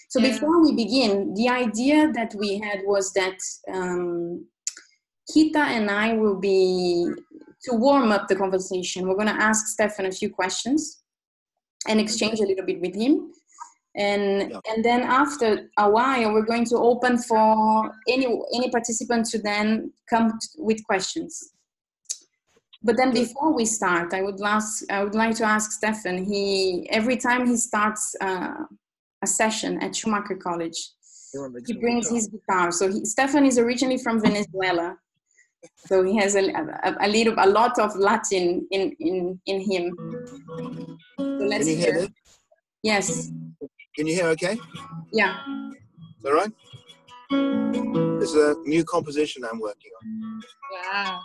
So before we begin, the idea that we had was that Rita and I will be, to warm up the conversation, we're going to ask Stephan a few questions and exchange a little bit with him. And then after a while, we're going to open for any participant to then come with questions. But then before we start, I would like to ask Stephan, every time he starts a session at Schumacher College, he brings his guitar. So Stephan is originally from Venezuela. So he has a lot of Latin in him. So let's Can you hear me? Yes. Can you hear okay? Yeah. Is that right? This is a new composition I'm working on. Wow.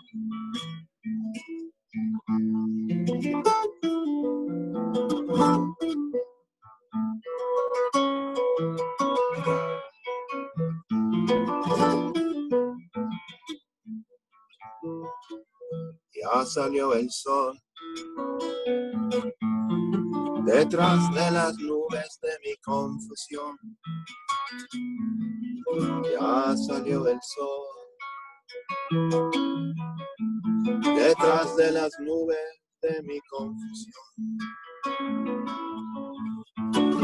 Ya salió el sol detrás de las nubes de mi confusión. Ya salió el sol detrás de las nubes de mi confusión.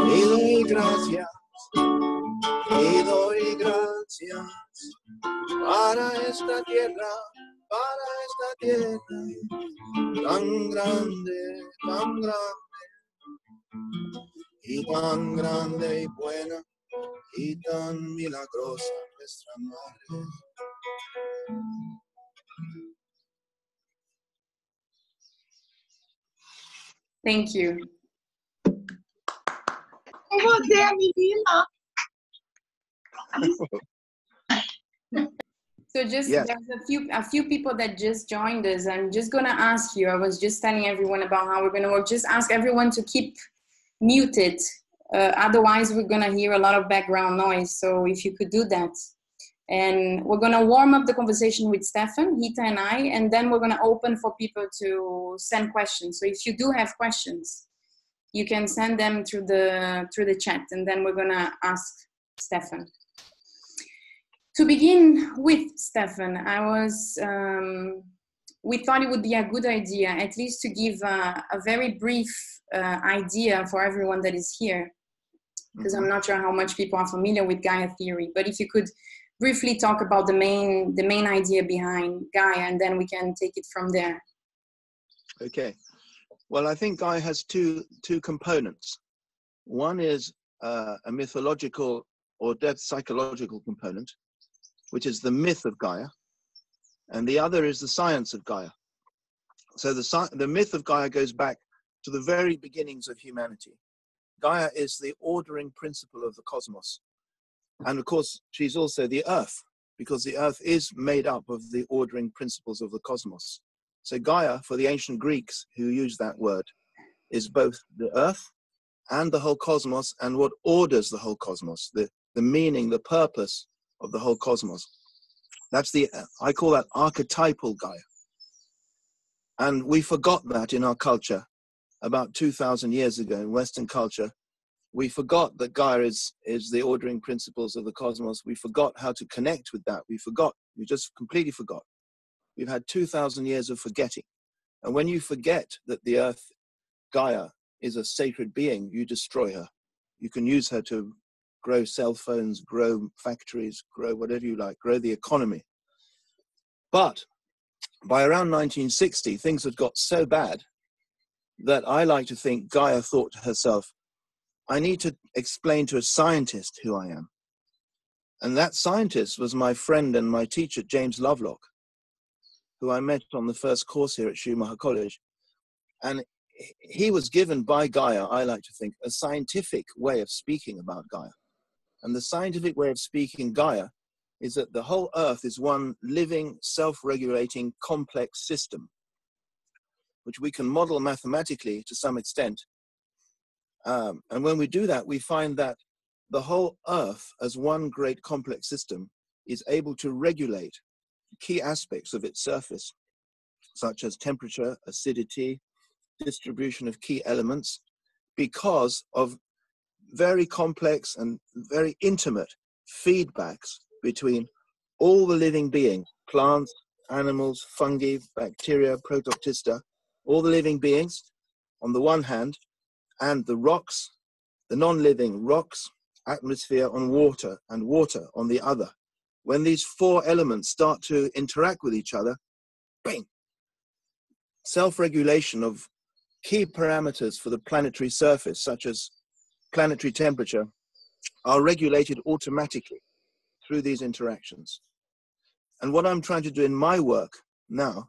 Y doy gracias para esta tierra tan grande, y tan grande y buena, y tan milagrosa nuestra madre. Thank you. So just there's a few people that just joined us. I'm just gonna ask you. I was just telling everyone about how we're gonna work. Just ask everyone to keep muted. Otherwise, we're gonna hear a lot of background noise. So if you could do that, and we're gonna warm up the conversation with Stephan, Rita, and I, and then we're gonna open for people to send questions. So if you do have questions, you can send them through the chat, and then we're gonna ask Stephan. To begin with, Stephan, we thought it would be a good idea, at least to give a very brief idea for everyone that is here, because I'm not sure how much people are familiar with Gaia theory, but if you could briefly talk about the main idea behind Gaia, and then we can take it from there. Okay. Well, I think Gaia has two components. One is a mythological or psychological component, which is the myth of Gaia, and the other is the science of Gaia. So the myth of Gaia goes back to the very beginnings of humanity. Gaia is the ordering principle of the cosmos. And of course, she's also the earth, because the earth is made up of the ordering principles of the cosmos. So Gaia, for the ancient Greeks who use that word, is both the earth and the whole cosmos, and what orders the whole cosmos, the meaning, the purpose of the whole cosmos. That's I call that archetypal Gaia. And we forgot that in our culture about 2,000 years ago in Western culture. We forgot that Gaia is the ordering principles of the cosmos. We forgot how to connect with that. We just completely forgot. We've had 2,000 years of forgetting. And when you forget that the earth, Gaia, is a sacred being, you destroy her. You can use her to grow cell phones, grow factories, grow whatever you like, grow the economy. But by around 1960, things had got so bad that I like to think Gaia thought to herself, I need to explain to a scientist who I am. And that scientist was my friend and my teacher, James Lovelock, who I met on the first course here at Schumacher College. And he was given by Gaia, I like to think, a scientific way of speaking about Gaia. And the scientific way of speaking Gaia is that the whole earth is one living, self-regulating, complex system, which we can model mathematically to some extent. And when we do that, we find that the whole earth as one great complex system is able to regulate key aspects of its surface, such as temperature, acidity, distribution of key elements, because of very complex and very intimate feedbacks between all the living beings, plants, animals, fungi, bacteria, protoctista, all the living beings on the one hand, and the rocks, the non-living rocks, atmosphere, and water on the other. When these four elements start to interact with each other, bang, self-regulation of key parameters for the planetary surface, such as planetary temperature, are regulated automatically through these interactions. And what I'm trying to do in my work now,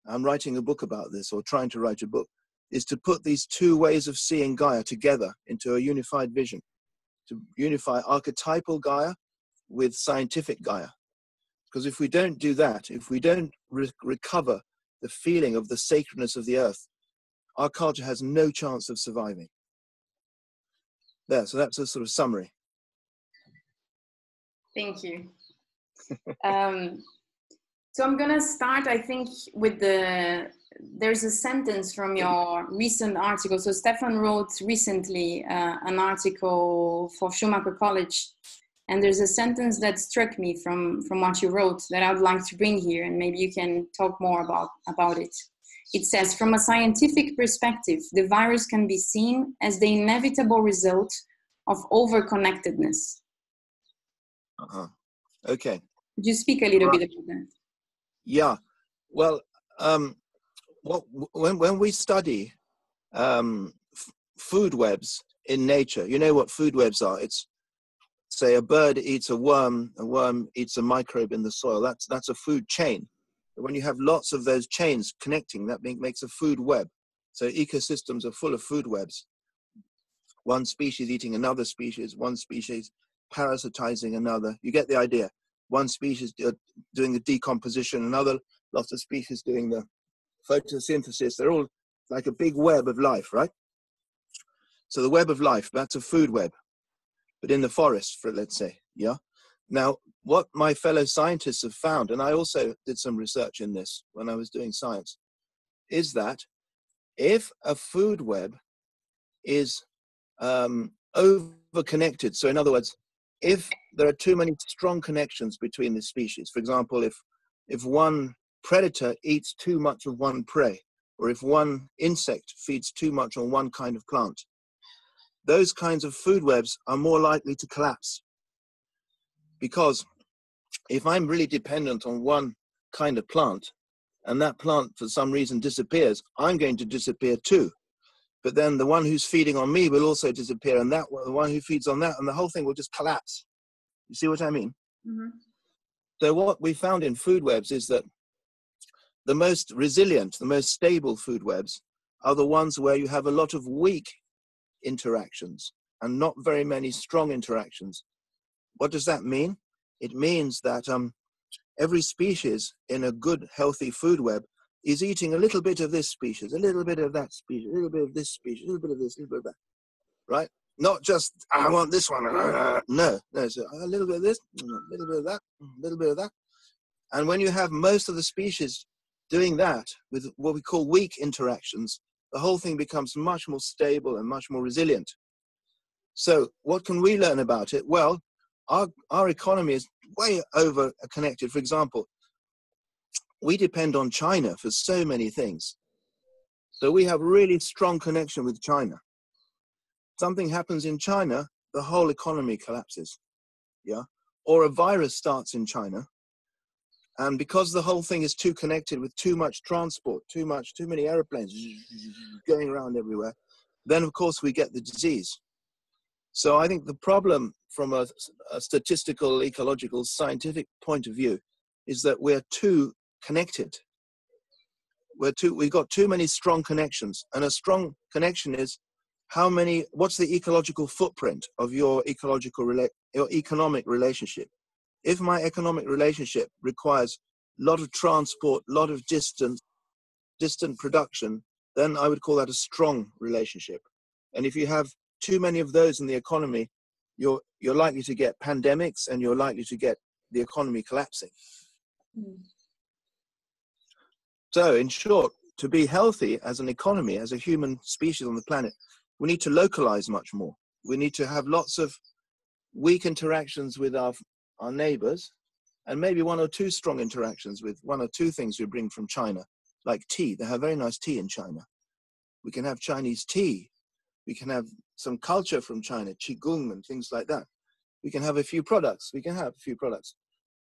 I'm writing a book about this, or trying to write a book, is to put these two ways of seeing Gaia together into a unified vision, to unify archetypal Gaia with scientific Gaia. Because if we don't do that, if we don't recover the feeling of the sacredness of the earth, our culture has no chance of surviving. There, so that's a sort of summary. Thank you. So I'm gonna start, I think, with there's a sentence from your recent article. So Stephan wrote recently an article for Schumacher College, and there's a sentence that struck me from what you wrote that I would like to bring here, and maybe you can talk more about it. It says, from a scientific perspective, the virus can be seen as the inevitable result of overconnectedness. Okay. Could you speak a little bit about that? Yeah. Well, when we study food webs in nature, you know what food webs are? It's, say, a bird eats a worm eats a microbe in the soil. That's a food chain. When you have lots of those chains connecting, that makes a food web. So ecosystems are full of food webs. One species eating another species, one species parasitizing another. You get the idea. One species doing the decomposition, another, lots of species doing the photosynthesis. They're all like a big web of life, right? So the web of life, that's a food web, but in the forest, let's say, yeah? Now, what my fellow scientists have found, and I also did some research in this when I was doing science, is that if a food web is over-connected, so in other words, if there are too many strong connections between the species, for example, if one predator eats too much of one prey, or if one insect feeds too much on one kind of plant, those kinds of food webs are more likely to collapse. Because if I'm really dependent on one kind of plant, and that plant for some reason disappears, I'm going to disappear too. But then the one who's feeding on me will also disappear, and the one who feeds on that, and the whole thing will just collapse. You see what I mean? Mm-hmm. So what we found in food webs is that the most resilient, the most stable food webs are the ones where you have a lot of weak interactions and not very many strong interactions. What does that mean? It means that every species in a good, healthy food web is eating a little bit of this species, a little bit of that species, a little bit of this species, a little bit of this, a little bit of that, right? Not just, I want this one. No, so a little bit of this, a little bit of that, a little bit of that. And when you have most of the species doing that with what we call weak interactions, the whole thing becomes much more stable and much more resilient. So what can we learn about it? Well, our economy is way over connected. For example, we depend on China for so many things. So we have really strong connection with China. Something happens in China, the whole economy collapses, yeah? Or a virus starts in China, and because the whole thing is too connected with too much transport, too many airplanes going around everywhere, then of course we get the disease. So I think the problem from a statistical, ecological, scientific point of view is that we're too connected. We've got too many strong connections, and a strong connection is what's the ecological footprint of your economic relationship? If my economic relationship requires a lot of transport, a lot of distant production, then I would call that a strong relationship. And if you have too many of those in the economy, you're likely to get pandemics, and you're likely to get the economy collapsing. Mm. So in short, to be healthy as an economy, as a human species on the planet, we need to localize much more. we need to have lots of weak interactions with our neighbors, and maybe one or two strong interactions with one or two things we bring from China, like tea. They have very nice tea in China. We can have Chinese tea. We can have some culture from China, qigong and things like that. We can have a few products. We can have a few products,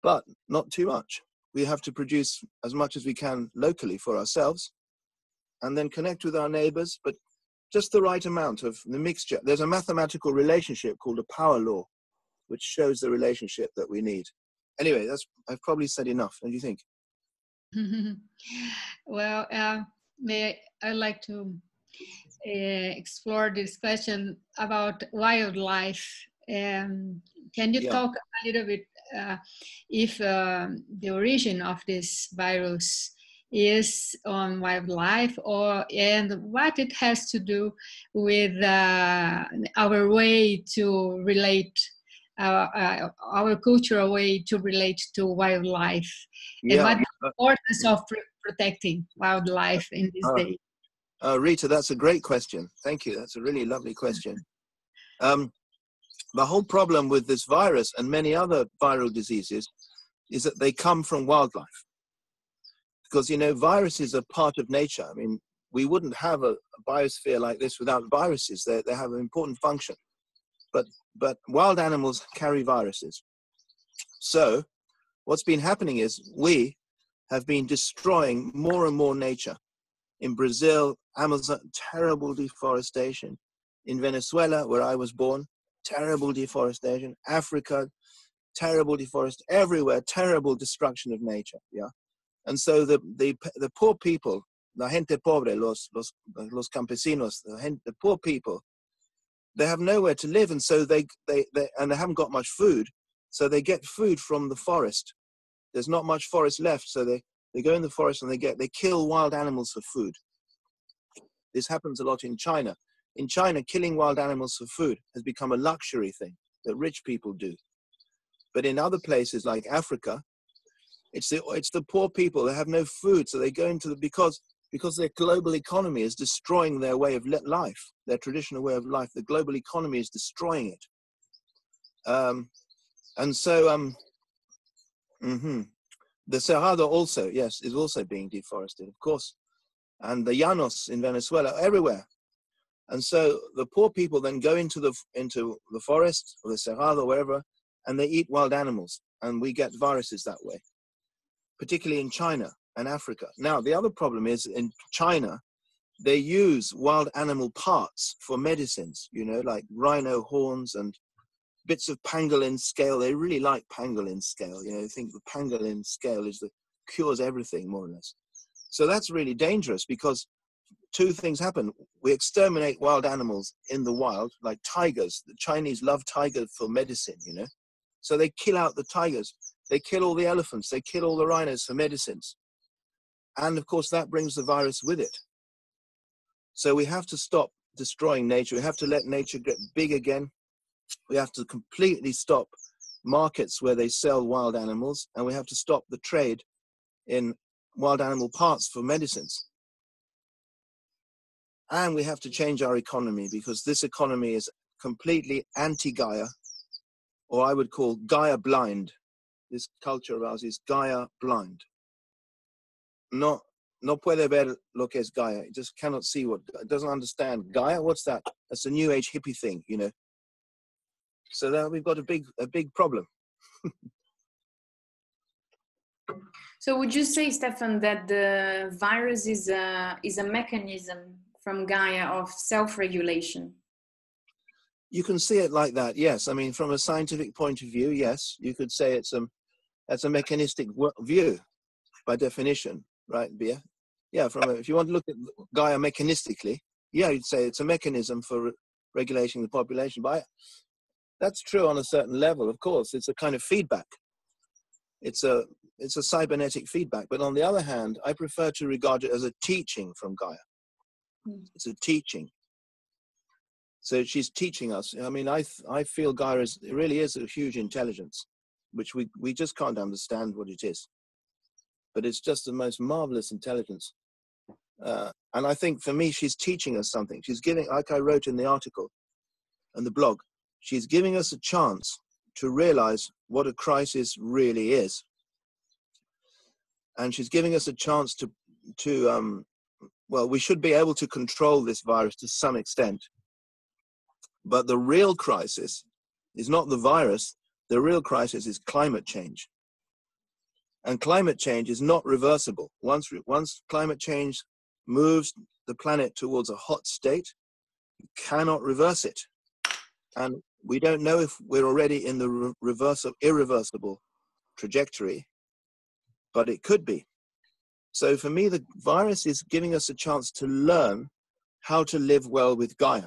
but not too much. We have to produce as much as we can locally for ourselves, and then connect with our neighbors, but just the right amount of the mixture. There's a mathematical relationship called a power law, which shows the relationship that we need. Anyway, I've probably said enough. What do you think? Well, I'd like to explore this question about wildlife. Can you talk a little bit if the origin of this virus is on wildlife, and what it has to do with our way to relate, our cultural way to relate to wildlife, and what the importance of protecting wildlife in this day? Rita, that's a great question. Thank you. That's a really lovely question. The whole problem with this virus and many other viral diseases is that they come from wildlife. Because, you know, viruses are part of nature. I mean, we wouldn't have a biosphere like this without viruses. They have an important function. But wild animals carry viruses. So what's been happening is we have been destroying more and more nature. In Brazil, Amazon, terrible deforestation. In Venezuela, where I was born, terrible deforestation. Africa, terrible deforestation. Everywhere, terrible destruction of nature. Yeah. And so the poor people, la gente pobre, los campesinos, the poor people, they have nowhere to live, and so they haven't got much food, so they get food from the forest. There's not much forest left, so they go in the forest and they kill wild animals for food. This happens a lot in China. In China, killing wild animals for food has become a luxury thing that rich people do. But in other places like Africa, it's the poor people that have no food, so they go into because their global economy is destroying their way of life, their traditional way of life. The global economy is destroying it. And so the Cerrado also, yes, is also being deforested, of course. And the Llanos in Venezuela, everywhere. And so the poor people then go into the forest or the Cerrado, wherever, and they eat wild animals, and we get viruses that way, particularly in China and Africa. Now, the other problem is in China, they use wild animal parts for medicines, you know, like rhino horns and bits of pangolin scale. They really like pangolin scale. You know, they think the pangolin scale cures everything, more or less. So that's really dangerous because two things happen. We exterminate wild animals in the wild, like tigers. The Chinese love tigers for medicine, you know. So they kill out the tigers. They kill all the elephants. They kill all the rhinos for medicines. And of course, that brings the virus with it. So we have to stop destroying nature. We have to let nature get big again. We have to completely stop markets where they sell wild animals. And we have to stop the trade in wild animal parts for medicines. And we have to change our economy, because this economy is completely anti-Gaia, or I would call Gaia Blind. This culture of ours is Gaia Blind. No puede ver lo que es Gaia. It just cannot see it doesn't understand. Gaia, what's that? That's a new age hippie thing, you know. So that we've got a big problem. So would you say, Stephan, that the virus is a mechanism from Gaia of self-regulation? You can see it like that, yes. I mean, from a scientific point of view, yes, you could say that's a mechanistic view by definition, right, Bia? Yeah, if you want to look at Gaia mechanistically, yeah, you'd say it's a mechanism for regulating the population. But that's true on a certain level, of course. It's a kind of feedback. It's a cybernetic feedback. But on the other hand, I prefer to regard it as a teaching from Gaia. It's a teaching. So she's teaching us. I mean, I feel Gaia really is a huge intelligence, which we just can't understand what it is. But it's just the most marvelous intelligence. And I think for me, she's teaching us something. She's giving, like I wrote in the article, and the blog, she's giving us a chance to realize what a crisis really is. And she's giving us a chance to well, we should be able to control this virus to some extent. But the real crisis is not the virus. The real crisis is climate change. And climate change is not reversible. Once climate change moves the planet towards a hot state, you cannot reverse it. And we don't know if we're already in the irreversible trajectory, but it could be. So for me, the virus is giving us a chance to learn how to live well with Gaia.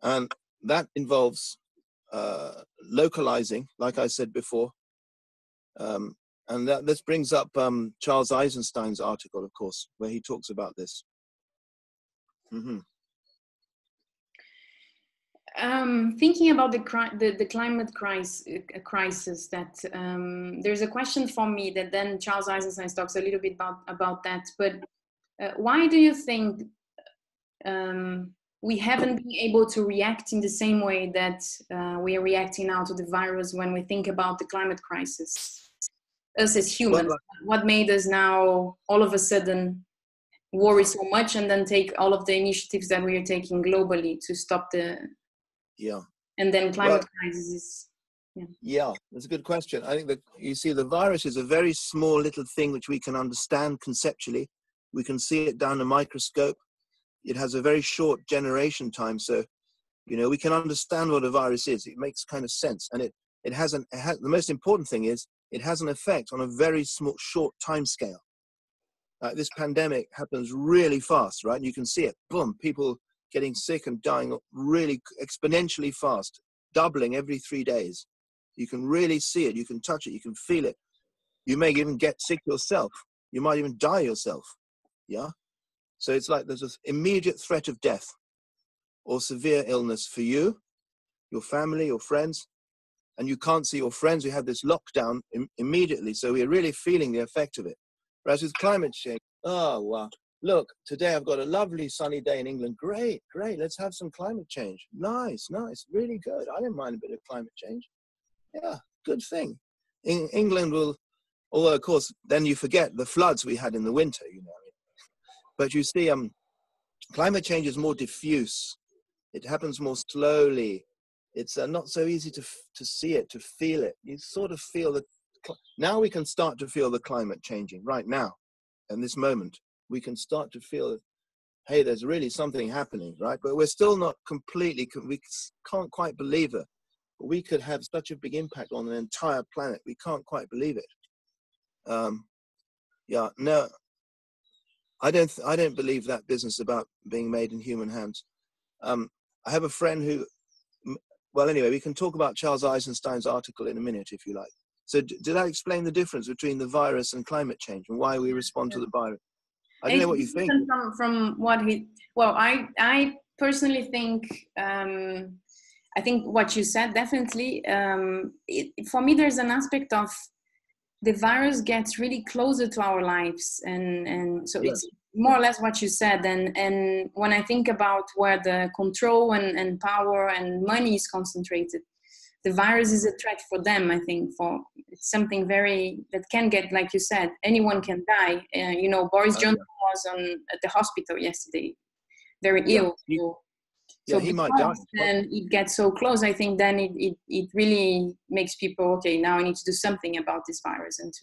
And that involves localizing, like I said before. And this brings up Charles Eisenstein's article, of course, where he talks about this. Mm-hmm. Thinking about the climate crisis, that there's a question for me that then Charles Eisenstein talks a little bit about that. But why do you think we haven't been able to react in the same way that we are reacting now to the virus when we think about the climate crisis? Us as humans, what made us now all of a sudden worry so much and then take all of the initiatives that we are taking globally to stop the... Yeah. And then climate crisis is... Yeah, that's a good question. I think that, you see, the virus is a very small little thing which we can understand conceptually. We can see it down a microscope. It has a very short generation time. So, you know, we can understand what a virus is. It makes kind of sense. And it has the most important thing is it has an effect on a very small, short time scale. This pandemic happens really fast, right? You can see it. Boom, people getting sick and dying really exponentially fast, doubling every 3 days. You can really see it. You can touch it. You can feel it. You may even get sick yourself. You might even die yourself. Yeah. So it's like there's an immediate threat of death or severe illness for you, your family, your friends, and you can't see your friends. We have this lockdown immediately. So we're really feeling the effect of it. Whereas with climate change, oh, wow. Look, today I've got a lovely sunny day in England. Great, great. Let's have some climate change. Nice, nice. Really good. I don't mind a bit of climate change. Yeah, good thing. England will, although of course, then you forget the floods we had in the winter, you know. But you see, climate change is more diffuse. It happens more slowly. It's not so easy to see it, to feel it. You sort of feel that now we can start to feel the climate changing right now. In this moment, we can start to feel that, hey, there's really something happening, right? But we're still not completely, we can't quite believe it. But we could have such a big impact on the entire planet. We can't quite believe it. Yeah, no, I don't believe that business about being made in human hands. I have a friend who, well, anyway, we can talk about Charles Eisenstein's article in a minute, if you like. So did I explain the difference between the virus and climate change and why we respond to the virus? I don't know what you think. From what he, well, I personally think, I think what you said, definitely, for me, there's an aspect of the virus gets really closer to our lives. And so yes. It's more or less what you said. And when I think about where the control and power and money is concentrated, the virus is a threat for them, I think. It's something very, that can get, like you said, anyone can die. You know, Boris Johnson was at the hospital yesterday, very ill. So he might die. Then it gets so close, I think then it really makes people, okay, now I need to do something about this virus. And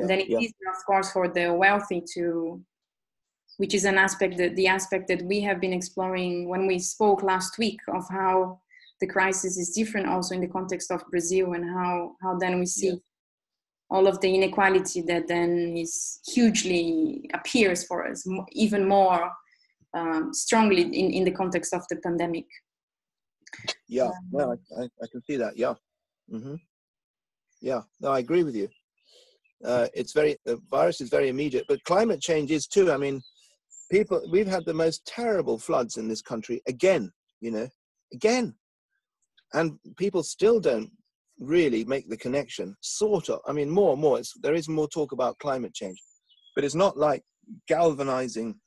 then it's easier, of course, for the wealthy to, which is an aspect, the aspect that we have been exploring when we spoke last week of how the crisis is different also in the context of Brazil, and how then we see all of the inequality that then is hugely appears for us even more strongly in the context of the pandemic. Yeah, no, I can see that. Yeah, yeah. No, I agree with you. The virus is very immediate, but climate change is too. I mean, we've had the most terrible floods in this country again. You know, again. And people still don't really make the connection, sort of. I mean, more and more, there is more talk about climate change, but it's not like galvanizing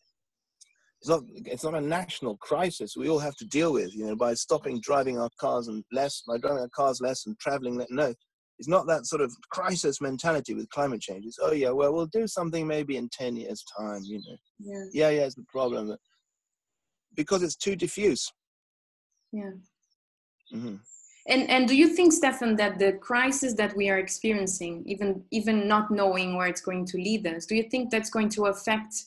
it's not a national crisis we all have to deal with, you know, by stopping driving our cars and by driving our cars less and traveling less. No, it's not that sort of crisis mentality with climate change. It's, oh yeah, well, we'll do something maybe in 10 years time, you know. Yeah, it's the problem. Because it's too diffuse. Yeah. Mm-hmm. And do you think, Stephan, that the crisis that we are experiencing, even not knowing where it's going to lead us, do you think that's going to affect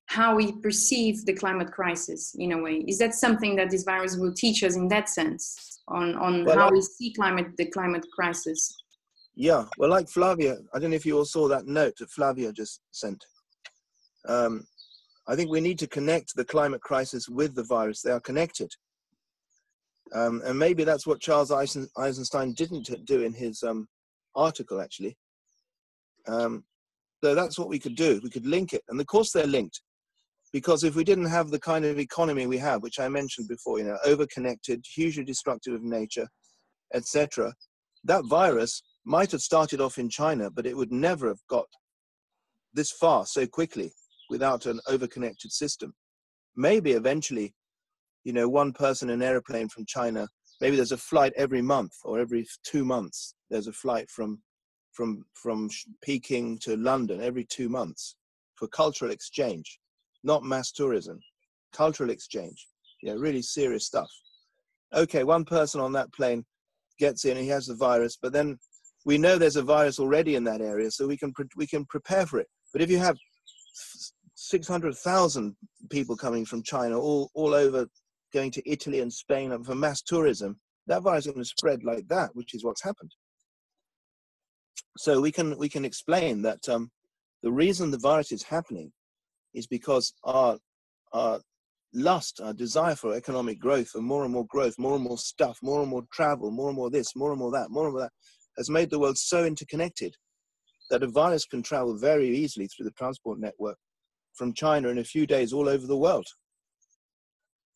how we perceive the climate crisis in a way? Is that something that this virus will teach us in that sense, on well, how we see the climate crisis? Yeah, well, like Flavia, I don't know if you all saw that note that Flavia just sent. I think we need to connect the climate crisis with the virus. They are connected. And maybe that's what Charles Eisenstein didn't do in his article, actually. So that's what we could do. We could link it. And of course they're linked. Because if we didn't have the kind of economy we have, which I mentioned before, you know, over-connected, hugely destructive of nature, etc., that virus might have started off in China, but it would never have got this far so quickly without an over-connected system. Maybe eventually, you know, one person in an airplane from China, maybe there's a flight every month or every 2 months. There's a flight from Peking to London every 2 months for cultural exchange, not mass tourism, cultural exchange. Yeah, really serious stuff. Okay, one person on that plane gets in, he has the virus, but then we know there's a virus already in that area, so we can prepare for it. But if you have 600,000 people coming from China, all over, going to Italy and Spain for mass tourism, that virus is going to spread like that, which is what's happened. So we can explain that the reason the virus is happening is because our lust, our desire for economic growth, and more growth, more and more stuff, more and more travel, more and more this, more and more that, more and more that, has made the world so interconnected that a virus can travel very easily through the transport network from China in a few days all over the world.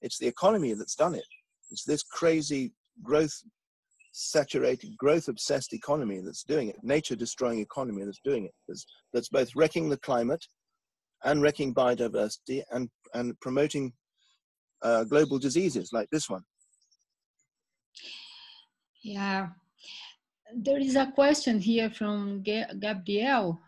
It's the economy that's done it. It's this crazy growth-saturated, growth-obsessed economy that's doing it, nature-destroying economy that's doing it, that's both wrecking the climate and wrecking biodiversity and promoting global diseases like this one. Yeah. There is a question here from Gabriel.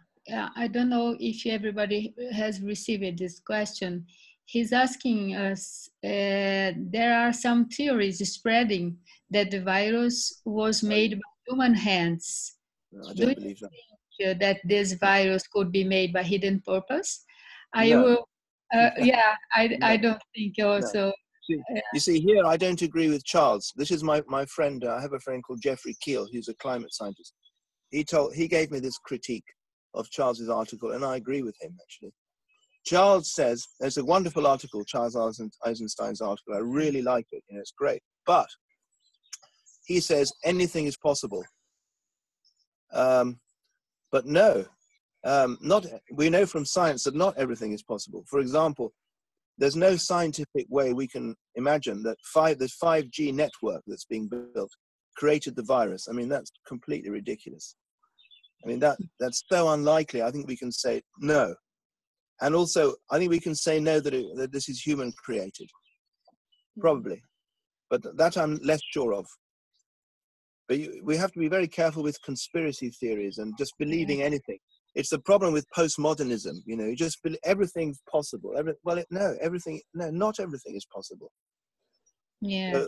I don't know if everybody has received this question. He's asking us, there are some theories spreading that the virus was made by human hands. I don't believe that. That this virus could be made by hidden purpose? No. I don't think also. No. You see, here I don't agree with Charles. This is my friend. I have a friend called Jeffrey Keel, who's a climate scientist. He gave me this critique of Charles's article, and I agree with him, actually. Charles says, there's a wonderful article, Charles Eisenstein's article. I really like it, you know, it's great. But he says anything is possible. But no, we know from science that not everything is possible. For example, there's no scientific way we can imagine that the 5G network that's being built created the virus. I mean, that's completely ridiculous. I mean, that's so unlikely. I think we can say no. And also, I think we can say no that this is human created, probably. But that I'm less sure of. But we have to be very careful with conspiracy theories and just believing anything. It's the problem with postmodernism, you know, you just believe everything's possible. Not everything is possible. Yeah.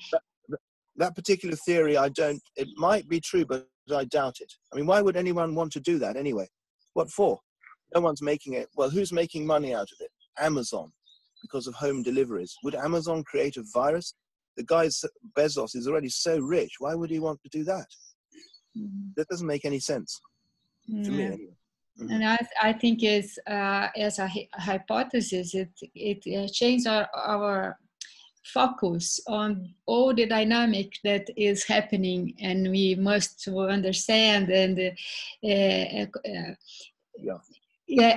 That particular theory, it might be true, but I doubt it. I mean, why would anyone want to do that anyway? What for? No one's making it. Well, who's making money out of it? Amazon, because of home deliveries. Would Amazon create a virus? The guy, Bezos, is already so rich. Why would he want to do that? That doesn't make any sense to me anyway. And I think it's as a hypothesis, it changed our focus on all the dynamic that is happening, and we must understand and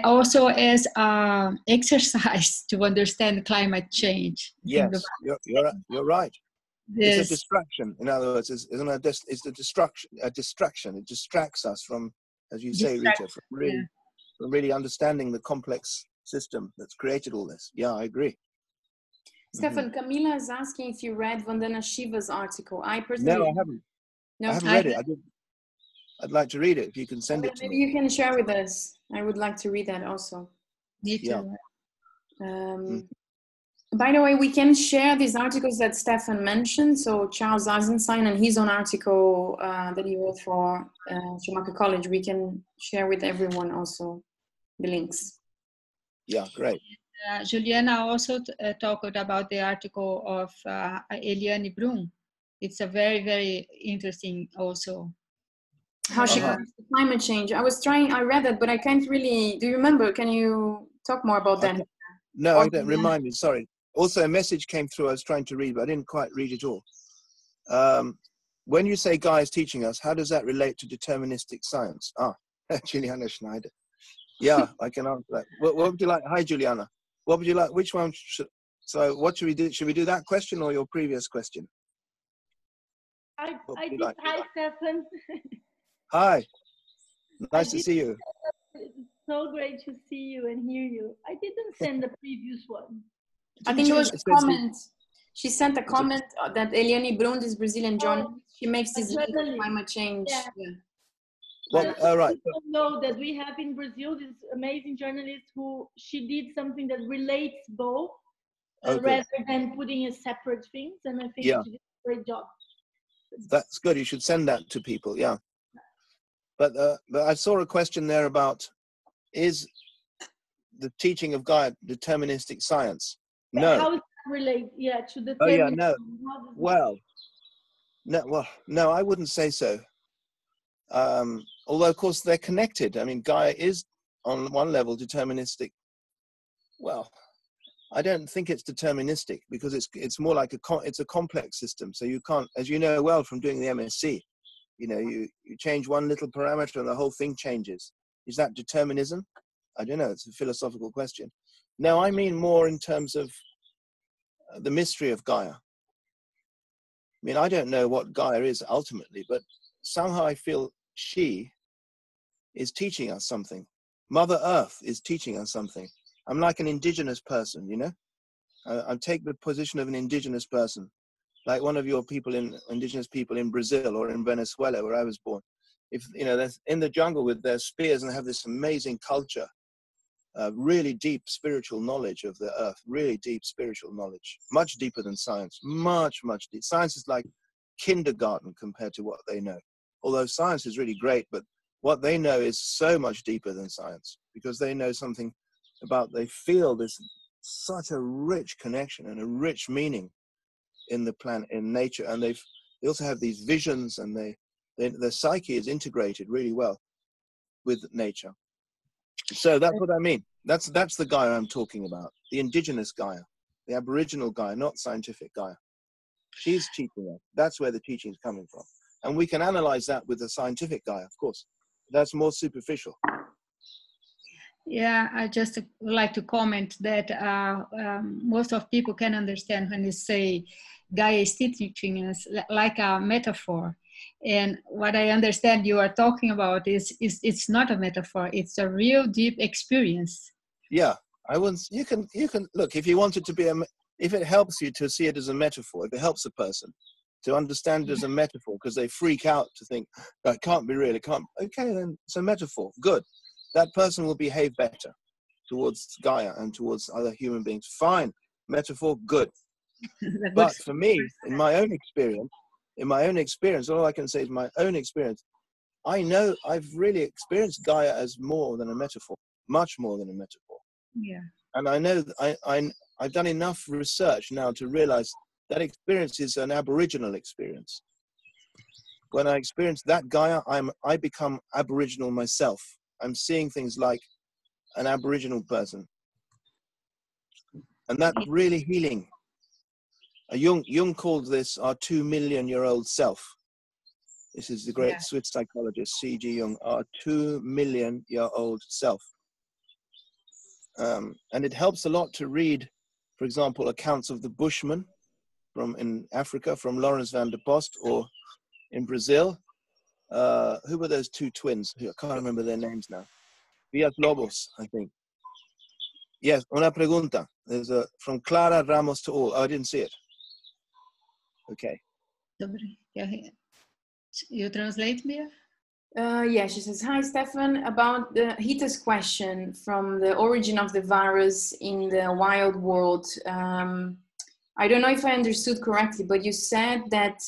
also as exercise to understand climate change. Yes, you're right. It's a distraction. In other words, it's a distraction. It distracts us from, as you say, Rita, from really understanding the complex system that's created all this. Yeah, I agree. Stephan, Camila is asking if you read Vandana Shiva's article. I personally... No, I haven't. No? I haven't read it. I'd like to read it, if you can send it to maybe me. you can share with us. I would like to read that also. Me too. Yeah. By the way, we can share these articles that Stephan mentioned. So Charles Eisenstein and his own article that he wrote for Schumacher College, we can share with everyone also the links. Yeah, great. Juliana also talked about the article of Eliane Brum. It's a very, very interesting also. How she comes to climate change. I read that, but I can't really, do you remember? Can you talk more about that? No, I don't. Remind me, sorry. Also, a message came through I was trying to read, but I didn't quite read it all. When you say Gaia is teaching us, how does that relate to deterministic science? Juliana Schneider. Yeah, I can answer that. What would you like? Hi, Juliana. What would you like? Which one? So what should we do? Should we do that question or your previous question? I did. Like? Hi, Stephan. Hi. Nice to see you. It's so great to see you and hear you. I didn't send the previous one. I think it was a comment. She sent a comment that Eliane Brum, this Brazilian journalist, she makes this link of climate change. Yeah. Yeah. Well, all right. People know that we have in Brazil this amazing journalist who she did something that relates both rather than putting a separate things, and I think she did a great job. That's good. You should send that to people. Yeah. But I saw a question there about, is the teaching of Gaia deterministic science? No. How does that relate? Yeah, to the. Oh yeah, no. Well, no, I wouldn't say so. Although of course they're connected. I mean, Gaia is on one level deterministic. Well, I don't think it's deterministic because it's more like it's a complex system. So you can't, as you know well from doing the MSc, you know, you change one little parameter and the whole thing changes. Is that determinism? I don't know. It's a philosophical question. No, I mean more in terms of the mystery of Gaia. I mean, I don't know what Gaia is ultimately, but somehow I feel she is teaching us something. Mother Earth is teaching us something. I'm like an indigenous person, you know? I take the position of an indigenous person, like one of your indigenous people in Brazil or in Venezuela, where I was born. If, you know, they're in the jungle with their spears and have this amazing culture, really deep spiritual knowledge of the earth, really deep spiritual knowledge, much deeper than science, much deep. Science is like kindergarten compared to what they know. Although science is really great, but what they know is so much deeper than science, because they know something about, they feel this such a rich connection and a rich meaning in the planet, in nature, and they also have these visions, and their psyche is integrated really well with nature. So that's what I mean. That's the Gaia I'm talking about, the indigenous Gaia, the Aboriginal Gaia, not scientific Gaia. She's teaching us. That's where the teaching is coming from, and we can analyze that with the scientific Gaia, of course. That's more superficial. Yeah, I just would like to comment that most of people can understand when you say Gaia is teaching us like a metaphor. And what I understand you are talking about is it's not a metaphor, it's a real deep experience. Yeah, I wouldn't, you can look, if you want it to be if it helps you to see it as a metaphor, if it helps a person to understand it as a metaphor, because they freak out to think, oh, it can't be real, it can't, okay, then it's a metaphor, good. That person will behave better towards Gaia and towards other human beings. Fine, metaphor, good. But for me, in my own experience, all I can say is my own experience. I know I've really experienced Gaia as more than a metaphor, much more than a metaphor. Yeah. And I know I've done enough research now to realize that experience is an Aboriginal experience. When I experience that Gaia, I become Aboriginal myself. I'm seeing things like an Aboriginal person. And that's really healing. Jung called this our 2 million-year-old self. This is the great Swiss psychologist, C.G. Jung, our 2 million-year-old self. And it helps a lot to read, for example, accounts of the Bushmen in Africa, from Lawrence van der Post, or in Brazil. Who were those two twins? I can't remember their names now. Villas Lobos, I think. Yes, una pregunta. There's a from Clara Ramos to all. Oh, I didn't see it. Okay. You translate me? Yeah, she says, hi, Stephan, about Rita's question from the origin of the virus in the wild world. I don't know if I understood correctly, but you said that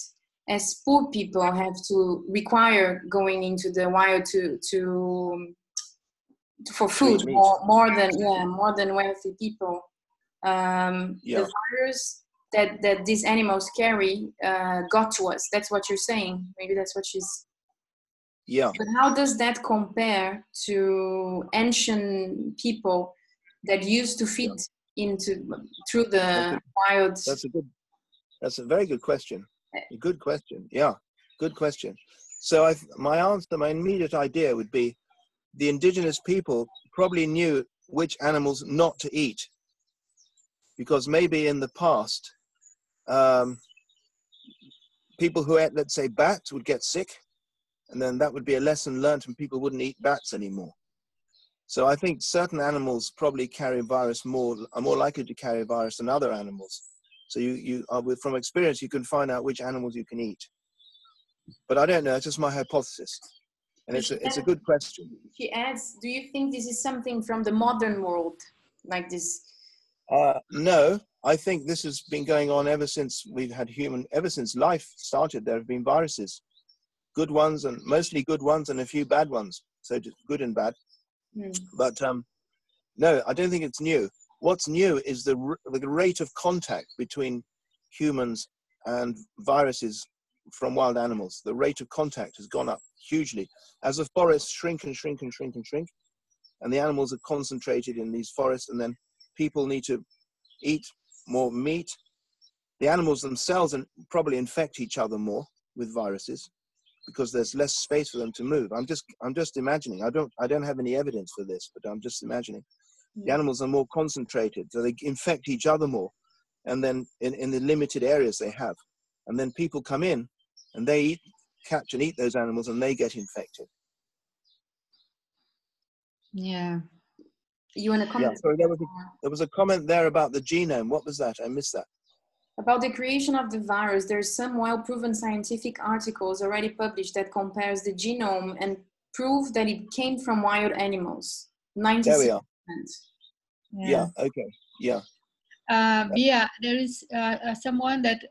as poor people have to require going into the wild for food more than wealthy people. The virus that these animals carry got to us. That's what you're saying. Maybe that's what she's. Yeah. But how does that compare to ancient people that used to feed through the wild? That's a very good question. A good question. Yeah, good question. So my immediate idea would be the indigenous people probably knew which animals not to eat, because maybe in the past, people who ate, let's say, bats would get sick, and then that would be a lesson learned and people wouldn't eat bats anymore. So I think certain animals probably carry virus are more likely to carry virus than other animals. So from experience, you can find out which animals you can eat. But I don't know, it's just my hypothesis. And it's a good question. She adds, do you think this is something from the modern world, like this? No, I think this has been going on ever since ever since life started. There have been viruses, good ones and mostly good ones and a few bad ones. So just good and bad. But no, I don't think it's new. What's new is the rate of contact between humans and viruses from wild animals. The rate of contact has gone up hugely as the forests shrink and shrink and shrink and shrink, and the animals are concentrated in these forests, and then people need to eat more meat. The animals themselves probably infect each other more with viruses because there's less space for them to move. I'm just imagining. I don't have any evidence for this, but I'm just imagining. The animals are more concentrated, so they infect each other more, and then in the limited areas they have, and then people come in and they catch and eat those animals, and they get infected. Yeah. You want to comment? Yeah, sorry, there was a comment there about the genome. What was that? I missed that. About the creation of the virus, there's some well-proven scientific articles already published that compares the genome and prove that it came from wild animals. 96%. There we are. Yeah, okay, yeah. Bia, there is someone that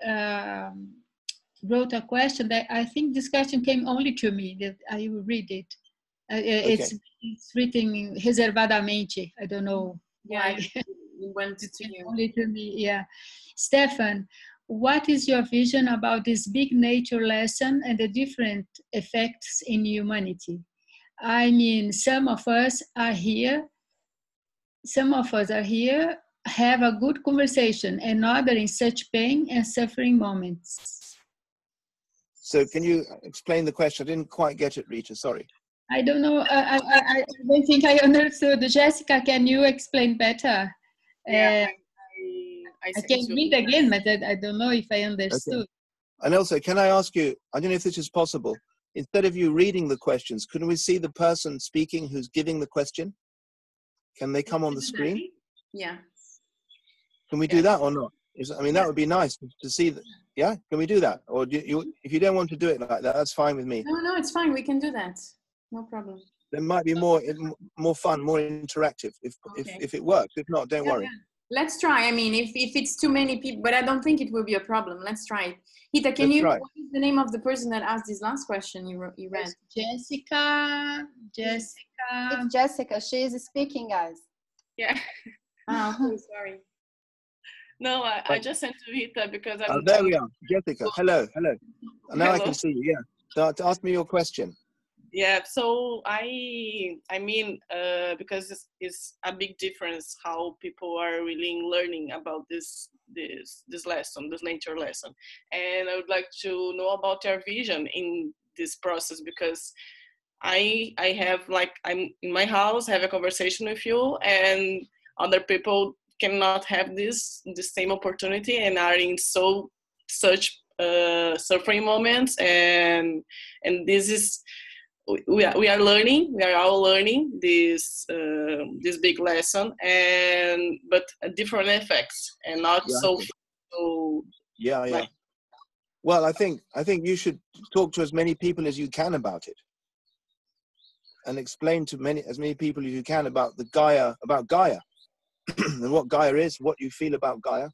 wrote a question that I think this question came only to me, that I will read it. It's written reservadamente. I don't know why. It went to you. Only to me, yeah. Stephan, what is your vision about this big nature lesson and the different effects in humanity? I mean, some of us are here, have a good conversation, and others in such pain and suffering moments. So can you explain the question? I didn't quite get it, Rita, sorry. I don't know, I don't think I understood. Jessica, can you explain better? I can read again, but I don't know if I understood. Okay. And also, can I ask you, I don't know if this is possible, instead of you reading the questions, couldn't we see the person speaking who's giving the question? Can they come on the screen? Yeah. Can we do that or not? I mean, that would be nice to see that. Yeah, can we do that? Or if you don't want to do it like that, that's fine with me. No, it's fine. We can do that. No problem. There might be more fun, more interactive if it works. If not, don't worry. Let's try. I mean, if it's too many people, but I don't think it will be a problem. Let's try it. Rita, what is the name of the person that asked this last question you read? Jessica. It's Jessica. She is speaking, guys. Yeah. Okay, sorry. No, I just sent to Rita because I'm... there we are. Jessica, hello. Now I can see you, yeah. To ask me your question. Yeah, so I mean, because it's a big difference how people are really learning about this lesson, this nature lesson. And I would like to know about your vision in this process, because I have, like, I'm in my house, have a conversation with you, and other people cannot have the same opportunity and are in such suffering moments, and this is we are learning. We are all learning this this big lesson, but different effects, and not so. Yeah. Like, well, I think you should talk to as many people as you can about it, and explain to as many people as you can about Gaia, and what Gaia is, what you feel about Gaia.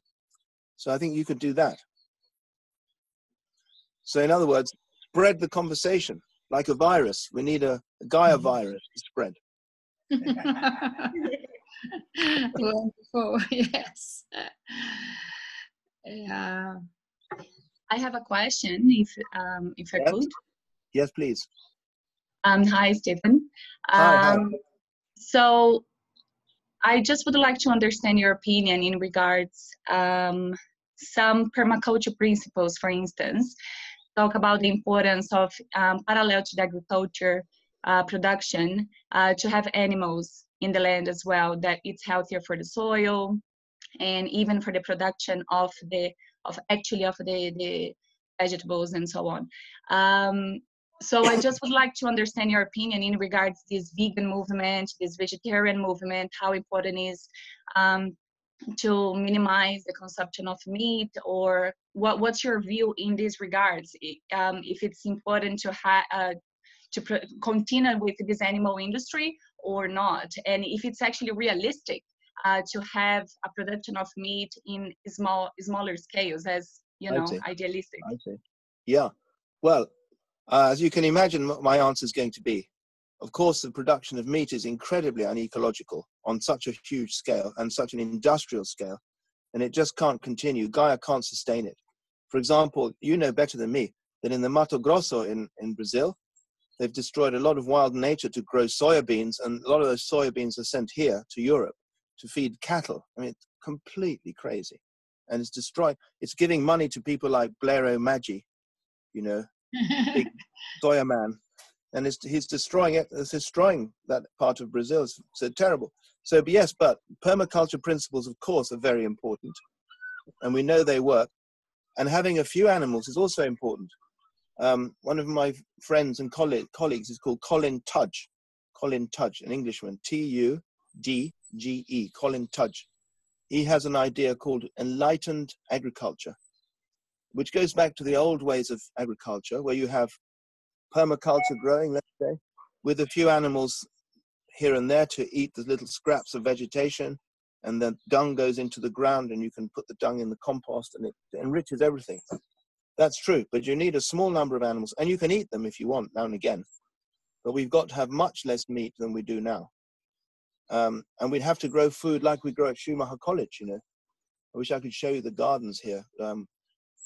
So I think you could do that. So in other words, spread the conversation like a virus. We need a Gaia virus to spread. Wonderful. Yes. I have a question, if I could. Yes, please. Hi, Stephan. Hi. So I just would like to understand your opinion in regards some permaculture principles, for instance, talk about the importance of parallel to the agriculture production to have animals in the land as well, that it's healthier for the soil and even for the production of the vegetables and so on. So I just would like to understand your opinion in regards to this vegan movement, this vegetarian movement, how important is to minimize the consumption of meat, or what's your view in these regards? If it's important to continue with this animal industry or not, and if it's actually realistic to have a production of meat in smaller scales, as you know, idealistic. I see. Yeah. Well, as you can imagine, my answer is going to be, of course, the production of meat is incredibly unecological on such a huge scale and such an industrial scale, and it just can't continue. Gaia can't sustain it. For example, you know better than me that in the Mato Grosso in Brazil, they've destroyed a lot of wild nature to grow soybeans, and a lot of those soybeans are sent here to Europe to feed cattle. I mean, it's completely crazy. And it's destroying, it's giving money to people like Blairo Maggi, you know, big soya man. And he's destroying it. It's destroying that part of Brazil. It's so terrible. So yes, but permaculture principles, of course, are very important. And we know they work. And having a few animals is also important. One of my friends and colleagues is called Colin Tudge. Colin Tudge, an Englishman, Tudge, Colin Tudge. He has an idea called Enlightened Agriculture, which goes back to the old ways of agriculture, where you have permaculture growing, let's say, with a few animals here and there to eat the little scraps of vegetation, and then dung goes into the ground, and you can put the dung in the compost, and it enriches everything. That's true, but you need a small number of animals, and you can eat them if you want now and again, but we've got to have much less meat than we do now. And we'd have to grow food like we grow at Schumacher College, you know. I wish I could show you the gardens here.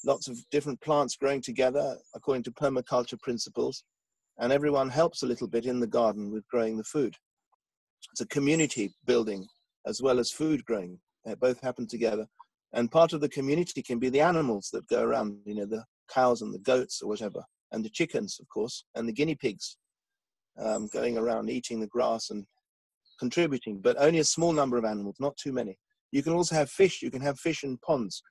Lots of different plants growing together according to permaculture principles, and everyone helps a little bit in the garden with growing the food. It's a community building as well as food growing. They both happen together. And part of the community can be the animals that go around, you know, the cows and the goats or whatever, and the chickens, of course, and the guinea pigs going around eating the grass and contributing, but only a small number of animals, not too many. You can also have fish. You can have fish in ponds.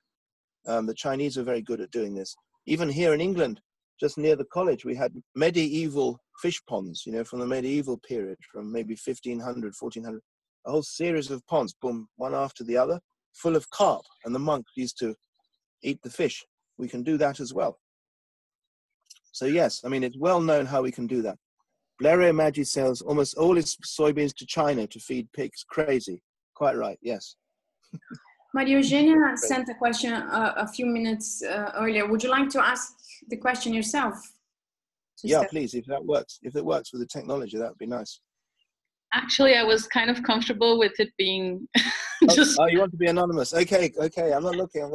The Chinese are very good at doing this. Even here in England, just near the college, we had medieval fish ponds, you know, from the medieval period, from maybe 1500, 1400, a whole series of ponds, boom, one after the other, full of carp, and the monks used to eat the fish. We can do that as well. So yes, I mean, it's well known how we can do that. Blairo Maggi sells almost all his soybeans to China to feed pigs. Crazy. Quite right, yes. Maria Eugenia sent a question a few minutes earlier. Would you like to ask the question yourself? Yeah, please, if that works. If it works with the technology, that would be nice. Actually, I was kind of comfortable with it being just... Oh, you want to be anonymous? Okay, I'm not looking.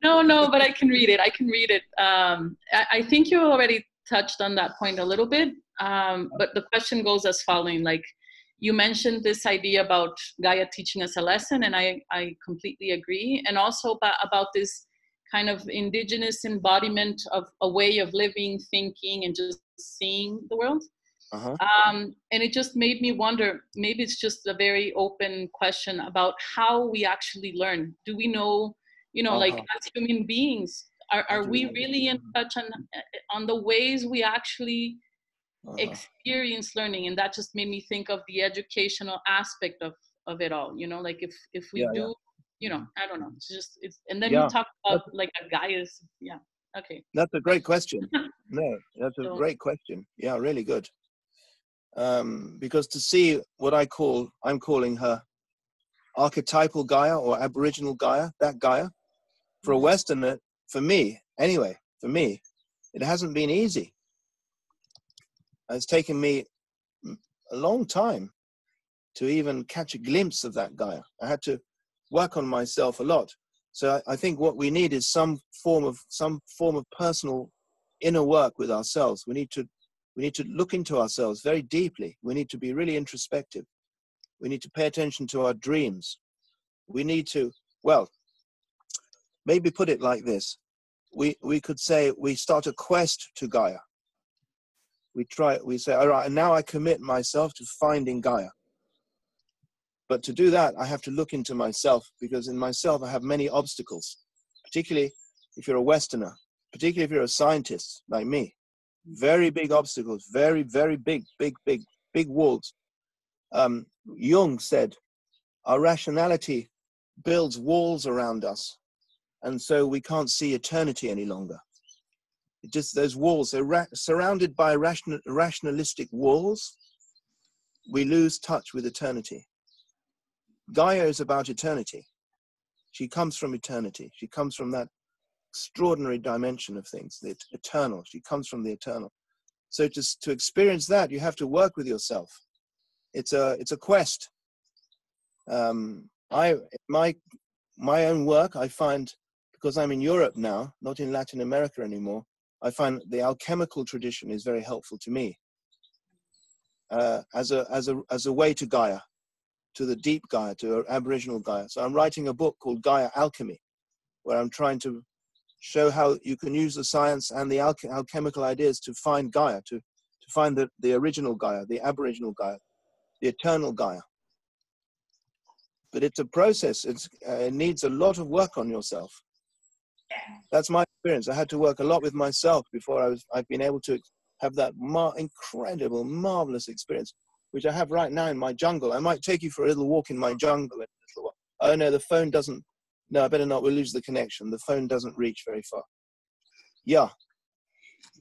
No, but I can read it. I think you already touched on that point a little bit, but the question goes as following, like, you mentioned this idea about Gaia teaching us a lesson, and I completely agree. And also about this kind of indigenous embodiment of a way of living, thinking, and just seeing the world. And it just made me wonder, maybe it's just a very open question about how we actually learn. Do we know, you know, like as human beings, are we really in touch on the ways we actually experience learning, and that just made me think of the educational aspect of it all, you know, like if we do, you know, I don't know, it's and then you talk about like a Gaia's, okay. That's a great question. No, that's a great question. Yeah, really good. Because to see what I'm calling her archetypal Gaia or aboriginal Gaia, that Gaia, for a Westerner, for me, anyway, it hasn't been easy. It's taken me a long time to even catch a glimpse of that Gaia. I had to work on myself a lot. So I think what we need is some form of personal inner work with ourselves. We need to look into ourselves very deeply. We need to be really introspective. We need to pay attention to our dreams. We need to, well, maybe put it like this. We could say we start a quest to Gaia. We say, all right, and now I commit myself to finding Gaia. But to do that, I have to look into myself, because in myself I have many obstacles, particularly if you're a Westerner, particularly if you're a scientist like me. Very big obstacles, very, very big walls. Jung said, our rationality builds walls around us, and so we can't see eternity any longer. Just those walls, they're surrounded by rationalistic walls. We lose touch with eternity. Gaia is about eternity. She comes from eternity. She comes from that extraordinary dimension of things, the eternal. She comes from the eternal. So to experience that, you have to work with yourself. It's a quest. My own work, I find, because I'm in Europe now, not in Latin America anymore, I find the alchemical tradition is very helpful to me as a way to Gaia, to the deep Gaia, to Aboriginal Gaia. So I'm writing a book called Gaia Alchemy, where I'm trying to show how you can use the science and the alchemical ideas to find Gaia, to find the original Gaia, the Aboriginal Gaia, the eternal Gaia. But it's a process. It needs a lot of work on yourself. That's my experience. I had to work a lot with myself before I've been able to have that incredible, marvelous experience, which I have right now in my jungle. I might take you for a little walk in my jungle. Oh no, the phone doesn't. No, I better not. We'll lose the connection. The phone doesn't reach very far. Yeah.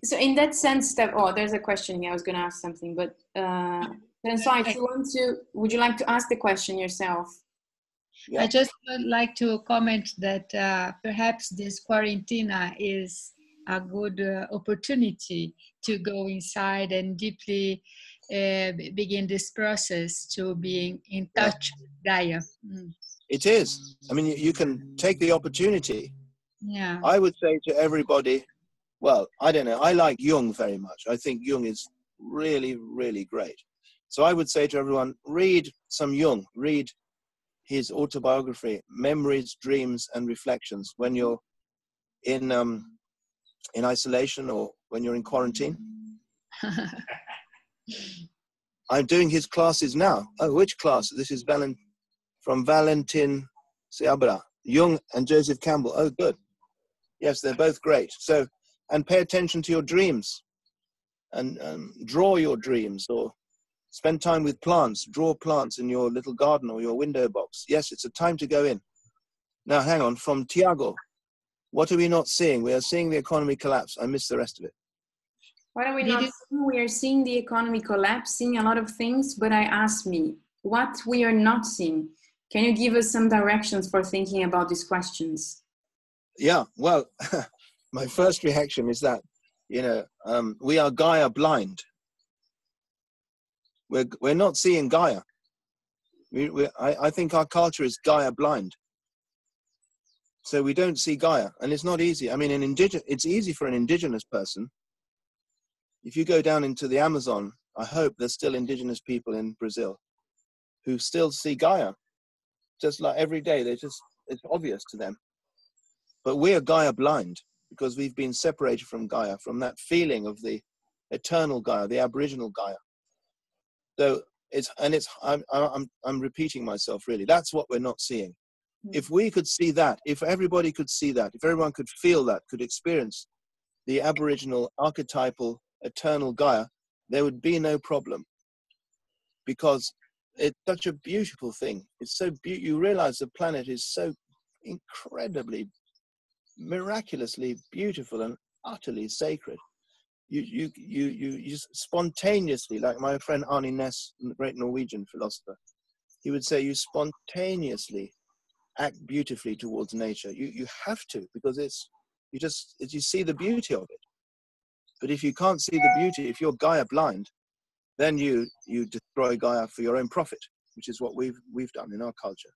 So in that sense, there's a question here. I was going to ask something, but Francois, if you want to, would you like to ask the question yourself? Yeah. I just would like to comment that perhaps this quarantine is a good opportunity to go inside and deeply begin this process to being in touch with Gaia. It is. I mean, you can take the opportunity. Yeah. I would say to everybody, well, I don't know. I like Jung very much. I think Jung is really, really great. So I would say to everyone, read some Jung. Read his autobiography, Memories, Dreams, and Reflections, when you're in isolation or when you're in quarantine. I'm doing his classes now. Oh, which class? This is from Valentin Seabra, Jung and Joseph Campbell. Oh, good. Yes, they're both great. So, and pay attention to your dreams and draw your dreams, or spend time with plants. Draw plants in your little garden or your window box. Yes, it's a time to go in. Now, hang on. From Tiago, what are we not seeing? We are seeing the economy collapse. I missed the rest of it. What are we not seeing? We are seeing the economy collapse, seeing a lot of things, but I asked me, what we are not seeing? Can you give us some directions for thinking about these questions? Yeah, well, my first reaction is that, we are Gaia blind. We're not seeing Gaia. I think our culture is Gaia blind. So we don't see Gaia, and it's not easy. I mean, it's easy for an indigenous person. If you go down into the Amazon, I hope there's still indigenous people in Brazil who still see Gaia. Just like every day, it's obvious to them. But we are Gaia blind because we've been separated from Gaia, from that feeling of the eternal Gaia, the Aboriginal Gaia. So I'm repeating myself really. That's what we're not seeing. If we could see that, if everybody could see that, if everyone could feel that, could experience the Aboriginal archetypal eternal Gaia, there would be no problem, because it's such a beautiful thing. It's so you realize the planet is so incredibly, miraculously beautiful and utterly sacred. You spontaneously, like my friend Arne Næss, the great Norwegian philosopher, he would say, you spontaneously act beautifully towards nature. You have to, because you see the beauty of it. But if you can't see the beauty, if you're Gaia blind, then you destroy Gaia for your own profit, which is what we've done in our culture.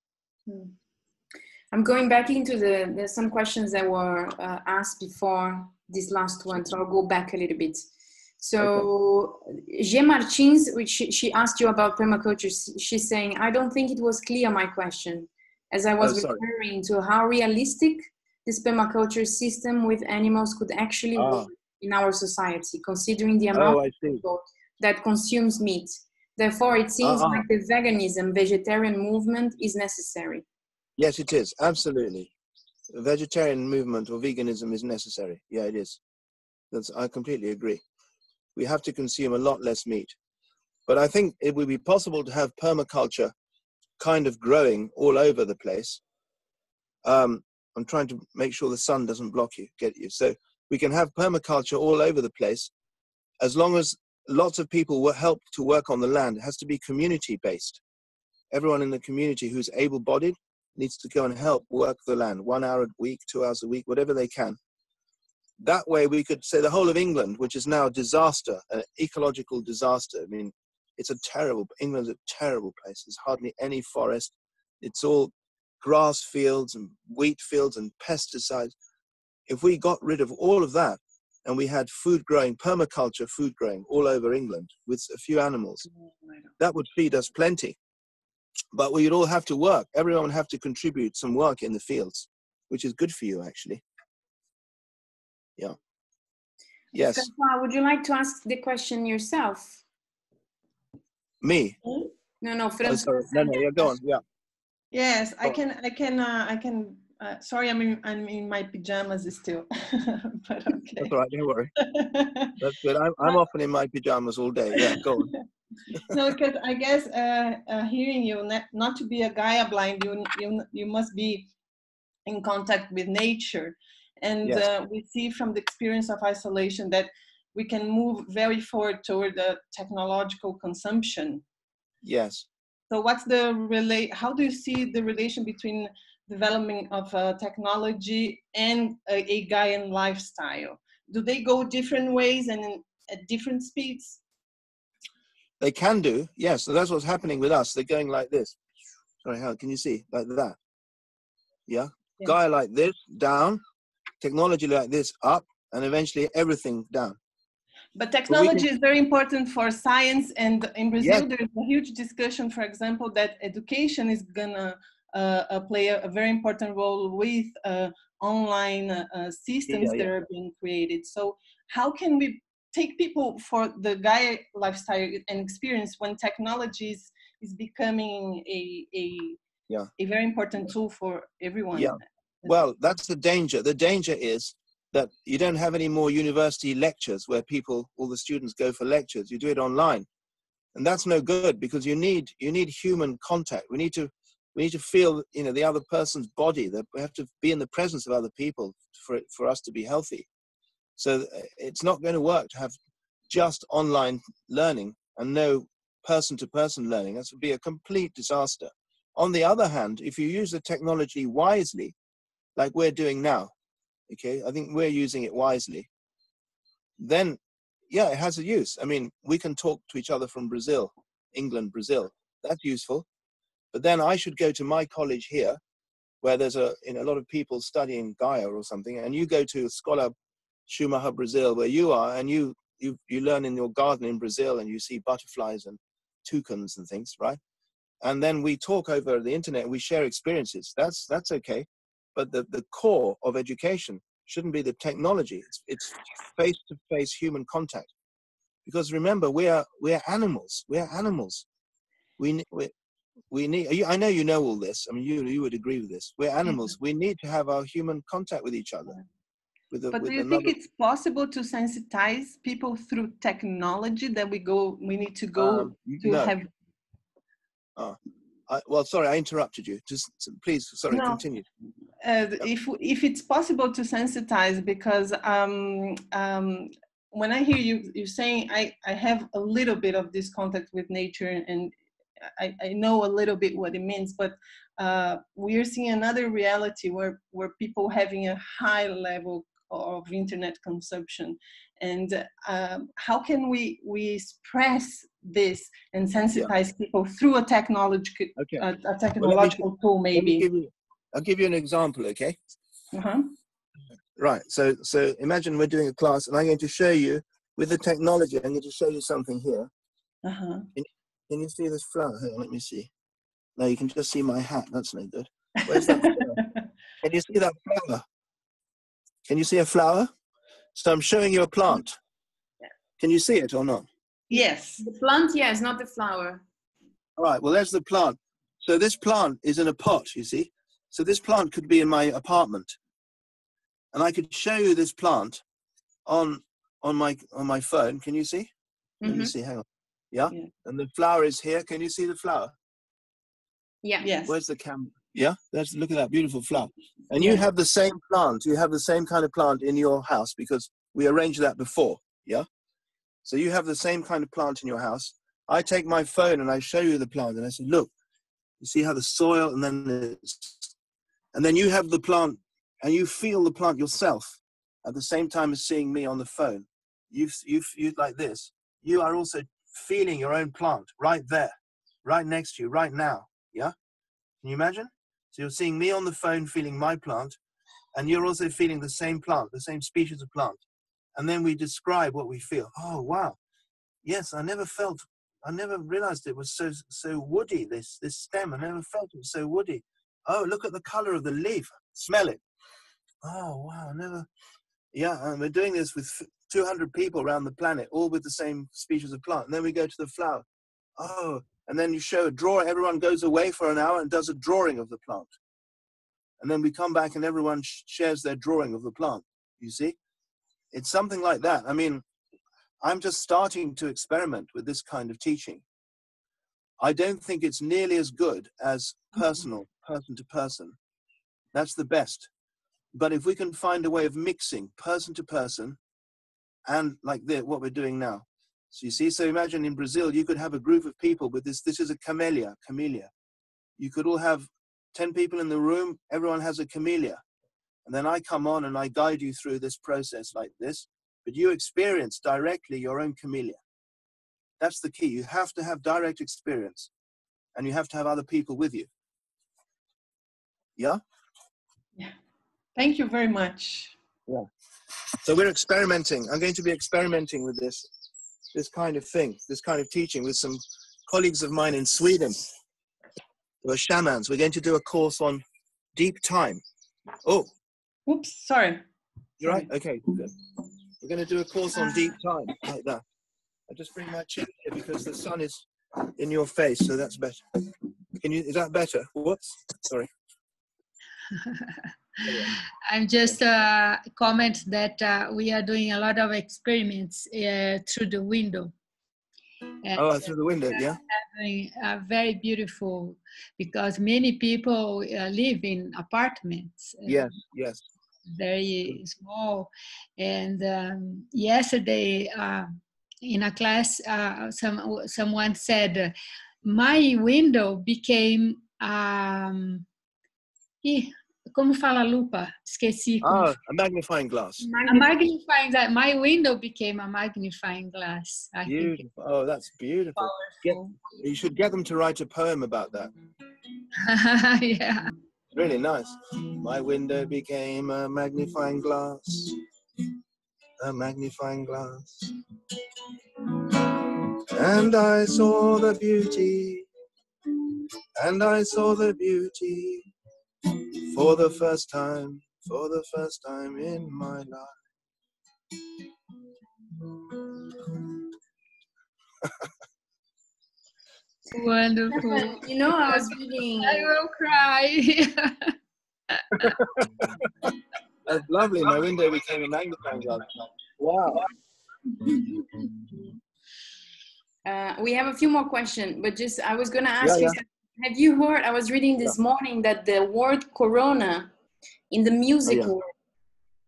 I'm going back into there's some questions that were asked before this last one, so I'll go back a little bit. So G. Martins, which she asked you about permaculture, she's saying, I don't think it was clear, my question, as I was referring to how realistic this permaculture system with animals could actually be in our society, considering the amount of people that consumes meat. Therefore, it seems like the vegetarian movement is necessary. Yes, it is, absolutely. The vegetarian movement or veganism is necessary. Yeah, it is. I completely agree. We have to consume a lot less meat. But I think it would be possible to have permaculture kind of growing all over the place. I'm trying to make sure the sun doesn't get you. So we can have permaculture all over the place, as long as lots of people will help to work on the land. It has to be community-based. Everyone in the community who's able-bodied needs to go and help work the land, 1 hour a week, 2 hours a week, whatever they can. That way we could say the whole of England, which is now a disaster, an ecological disaster. I mean, England's a terrible place. There's hardly any forest. It's all grass fields and wheat fields and pesticides. If we got rid of all of that and we had food growing, permaculture food growing all over England with a few animals, that would feed us plenty. But we'd all have to work. Everyone would have to contribute some work in the fields, which is good for you, actually. Yeah. Yes. Stephan, would you like to ask the question yourself? Me? No, sorry. No, yeah, go on. Yeah. Yes, I can. Sorry, I'm in my pajamas still. But okay. That's all right. Don't worry. That's good. I'm often in my pajamas all day. Yeah, go on. No, because I guess hearing you, not to be a Gaia blind, you must be in contact with nature, and yes. We see from the experience of isolation that we can move very forward toward the technological consumption. Yes. So how do you see the relation between development of technology and a Gaian lifestyle? Do they go different ways and at different speeds? They can do, yes. So that's what's happening with us. They're going like this. Sorry, how can you see? Like that. Yeah? Yes. Gaia like this, down. Technology like this, up. And eventually everything down. But technology is very important for science. And in Brazil, yes. There's a huge discussion, for example, that education is going to play a very important role with online systems that are being created. So how can we take people for the Gaia lifestyle and experience when technology is becoming a very important tool for everyone? Yeah. Well, that's the danger. The danger is that you don't have any more university lectures where all the students go for lectures. You do it online. And that's no good, because you need human contact. We need to feel, the other person's body. That we have to be in the presence of other people for us to be healthy. So it's not going to work to have just online learning and no person-to-person learning. That would be a complete disaster. On the other hand, if you use the technology wisely, like we're doing now, okay, I think we're using it wisely, then, yeah, it has a use. I mean, we can talk to each other from Brazil, England, Brazil. That's useful. But then I should go to my college here, where there's a lot of people studying Gaia or something, and you go to Escola Schumacher Brasil, where you are, and you learn in your garden in Brazil, and you see butterflies and toucans and things, right? And then we talk over the internet, and we share experiences. That's okay. But the core of education shouldn't be the technology. It's face-to-face human contact. Because remember, we're animals. We're animals. We need. I know you know all this. I mean, you would agree with this. We're animals. We need to have our human contact with each other. But do you think it's possible to sensitize people through technology, that we need to go to no. have? Well, sorry, I interrupted you. Just please, sorry, continue. If it's possible to sensitize, because when I hear you saying, I have a little bit of this contact with nature, and I know a little bit what it means, but we are seeing another reality where people having a high level of internet consumption, and how can we express this and sensitize people through a technological tool, maybe? I'll give you an example, okay? Right, so imagine we're doing a class, and I'm going to show you, with the technology, I'm going to show you something here. Can you see this flower? Hang on, let me see. No, you can just see my hat. That's no good. Where's that flower? Can you see that flower? Can you see a flower? So I'm showing you a plant. Can you see it or not? Yes. The plant, yes, not the flower. All right, well, there's the plant. So this plant is in a pot, you see? So this plant could be in my apartment. And I could show you this plant on my phone. Can you see? Let me see, hang on. Yeah? And the flower is here. Can you see the flower? Yeah. Yes. Where's the camera? Yeah? Look at that beautiful flower. And you have the same plant. You have the same kind of plant in your house, because we arranged that before. Yeah? So you have the same kind of plant in your house. I take my phone and I show you the plant, and I say, look, you see how the soil, and then you have the plant, and you feel the plant yourself at the same time as seeing me on the phone. You like this. You are also feeling your own plant right there, right next to you, right now. Yeah? Can you imagine? So you're seeing me on the phone feeling my plant, and you're also feeling the same plant, the same species of plant. And then we describe what we feel. Oh, wow. Yes, I never realized it was so woody, this stem. I never felt it was so woody. Oh, look at the color of the leaf. Smell it. Oh, wow, Yeah, and we're doing this with 200 people around the planet, all with the same species of plant. And then we go to the flower. Oh, and then you show a drawing. Everyone goes away for an hour and does a drawing of the plant. And then we come back and everyone shares their drawing of the plant. You see? It's something like that. I mean, I'm just starting to experiment with this kind of teaching. I don't think it's nearly as good as personal, person to person. That's the best. But if we can find a way of mixing person to person, and like what we're doing now. So you see, so imagine in Brazil, you could have a group of people with this is a camellia. You could all have 10 people in the room, everyone has a camellia. And then I come on and I guide you through this process like this, but you experience directly your own camellia. That's the key. You have to have direct experience, and you have to have other people with you. Yeah? Yeah. Thank you very much. Yeah. So we're experimenting. I'm going to be experimenting with this kind of thing, this kind of teaching with some colleagues of mine in Sweden who are shamans. We're going to do a course on deep time. Oh. Oops, sorry. You're right? Okay, good. We're going to do a course on deep time, like that. I just bring my chair here because the sun is in your face, so that's better. Is that better? Whoops, sorry. I'm just comment that we are doing a lot of experiments through the window. And through the window, yeah. Having very beautiful, because many people live in apartments. Yes. Very small. And yesterday in a class, someone said, my window became como fala lupa? Esqueci. A magnifying glass. A magnifying glass. My window became a magnifying glass. Beautiful. Oh, that's beautiful. You should get them to write a poem about that. Yeah. Really nice. My window became a magnifying glass. A magnifying glass. And I saw the beauty. And I saw the beauty. For the first time in my life. Wonderful. You know, I was reading. I will cry. That's lovely. My window became a magnifying glass. Wow. We have a few more questions, but just I was going to ask you, have you heard, I was reading this morning that the word corona in the music world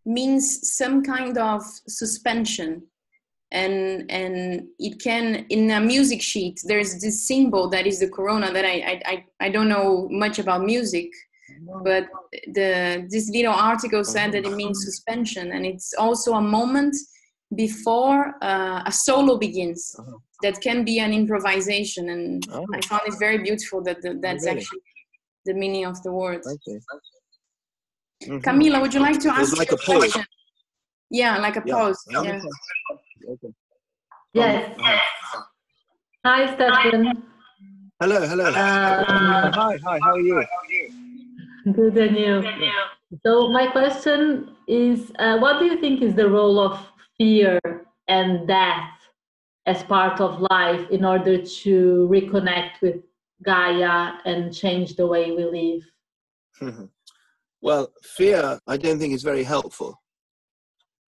means some kind of suspension. And it can, in a music sheet, there's this symbol that is the corona that I don't know much about music, but this little article said that it means suspension, and it's also a moment before a solo begins. That can be an improvisation, and I found it very beautiful that that's actually the meaning of the word. Camila, would you like to ask like a pause? Yeah, like a pause. Yeah. Okay. Yes. Hi, Stephan. Hello. Hi. How are you? Good, and you? So my question is, what do you think is the role of fear and death as part of life in order to reconnect with Gaia and change the way we live? Well, fear, I don't think is very helpful.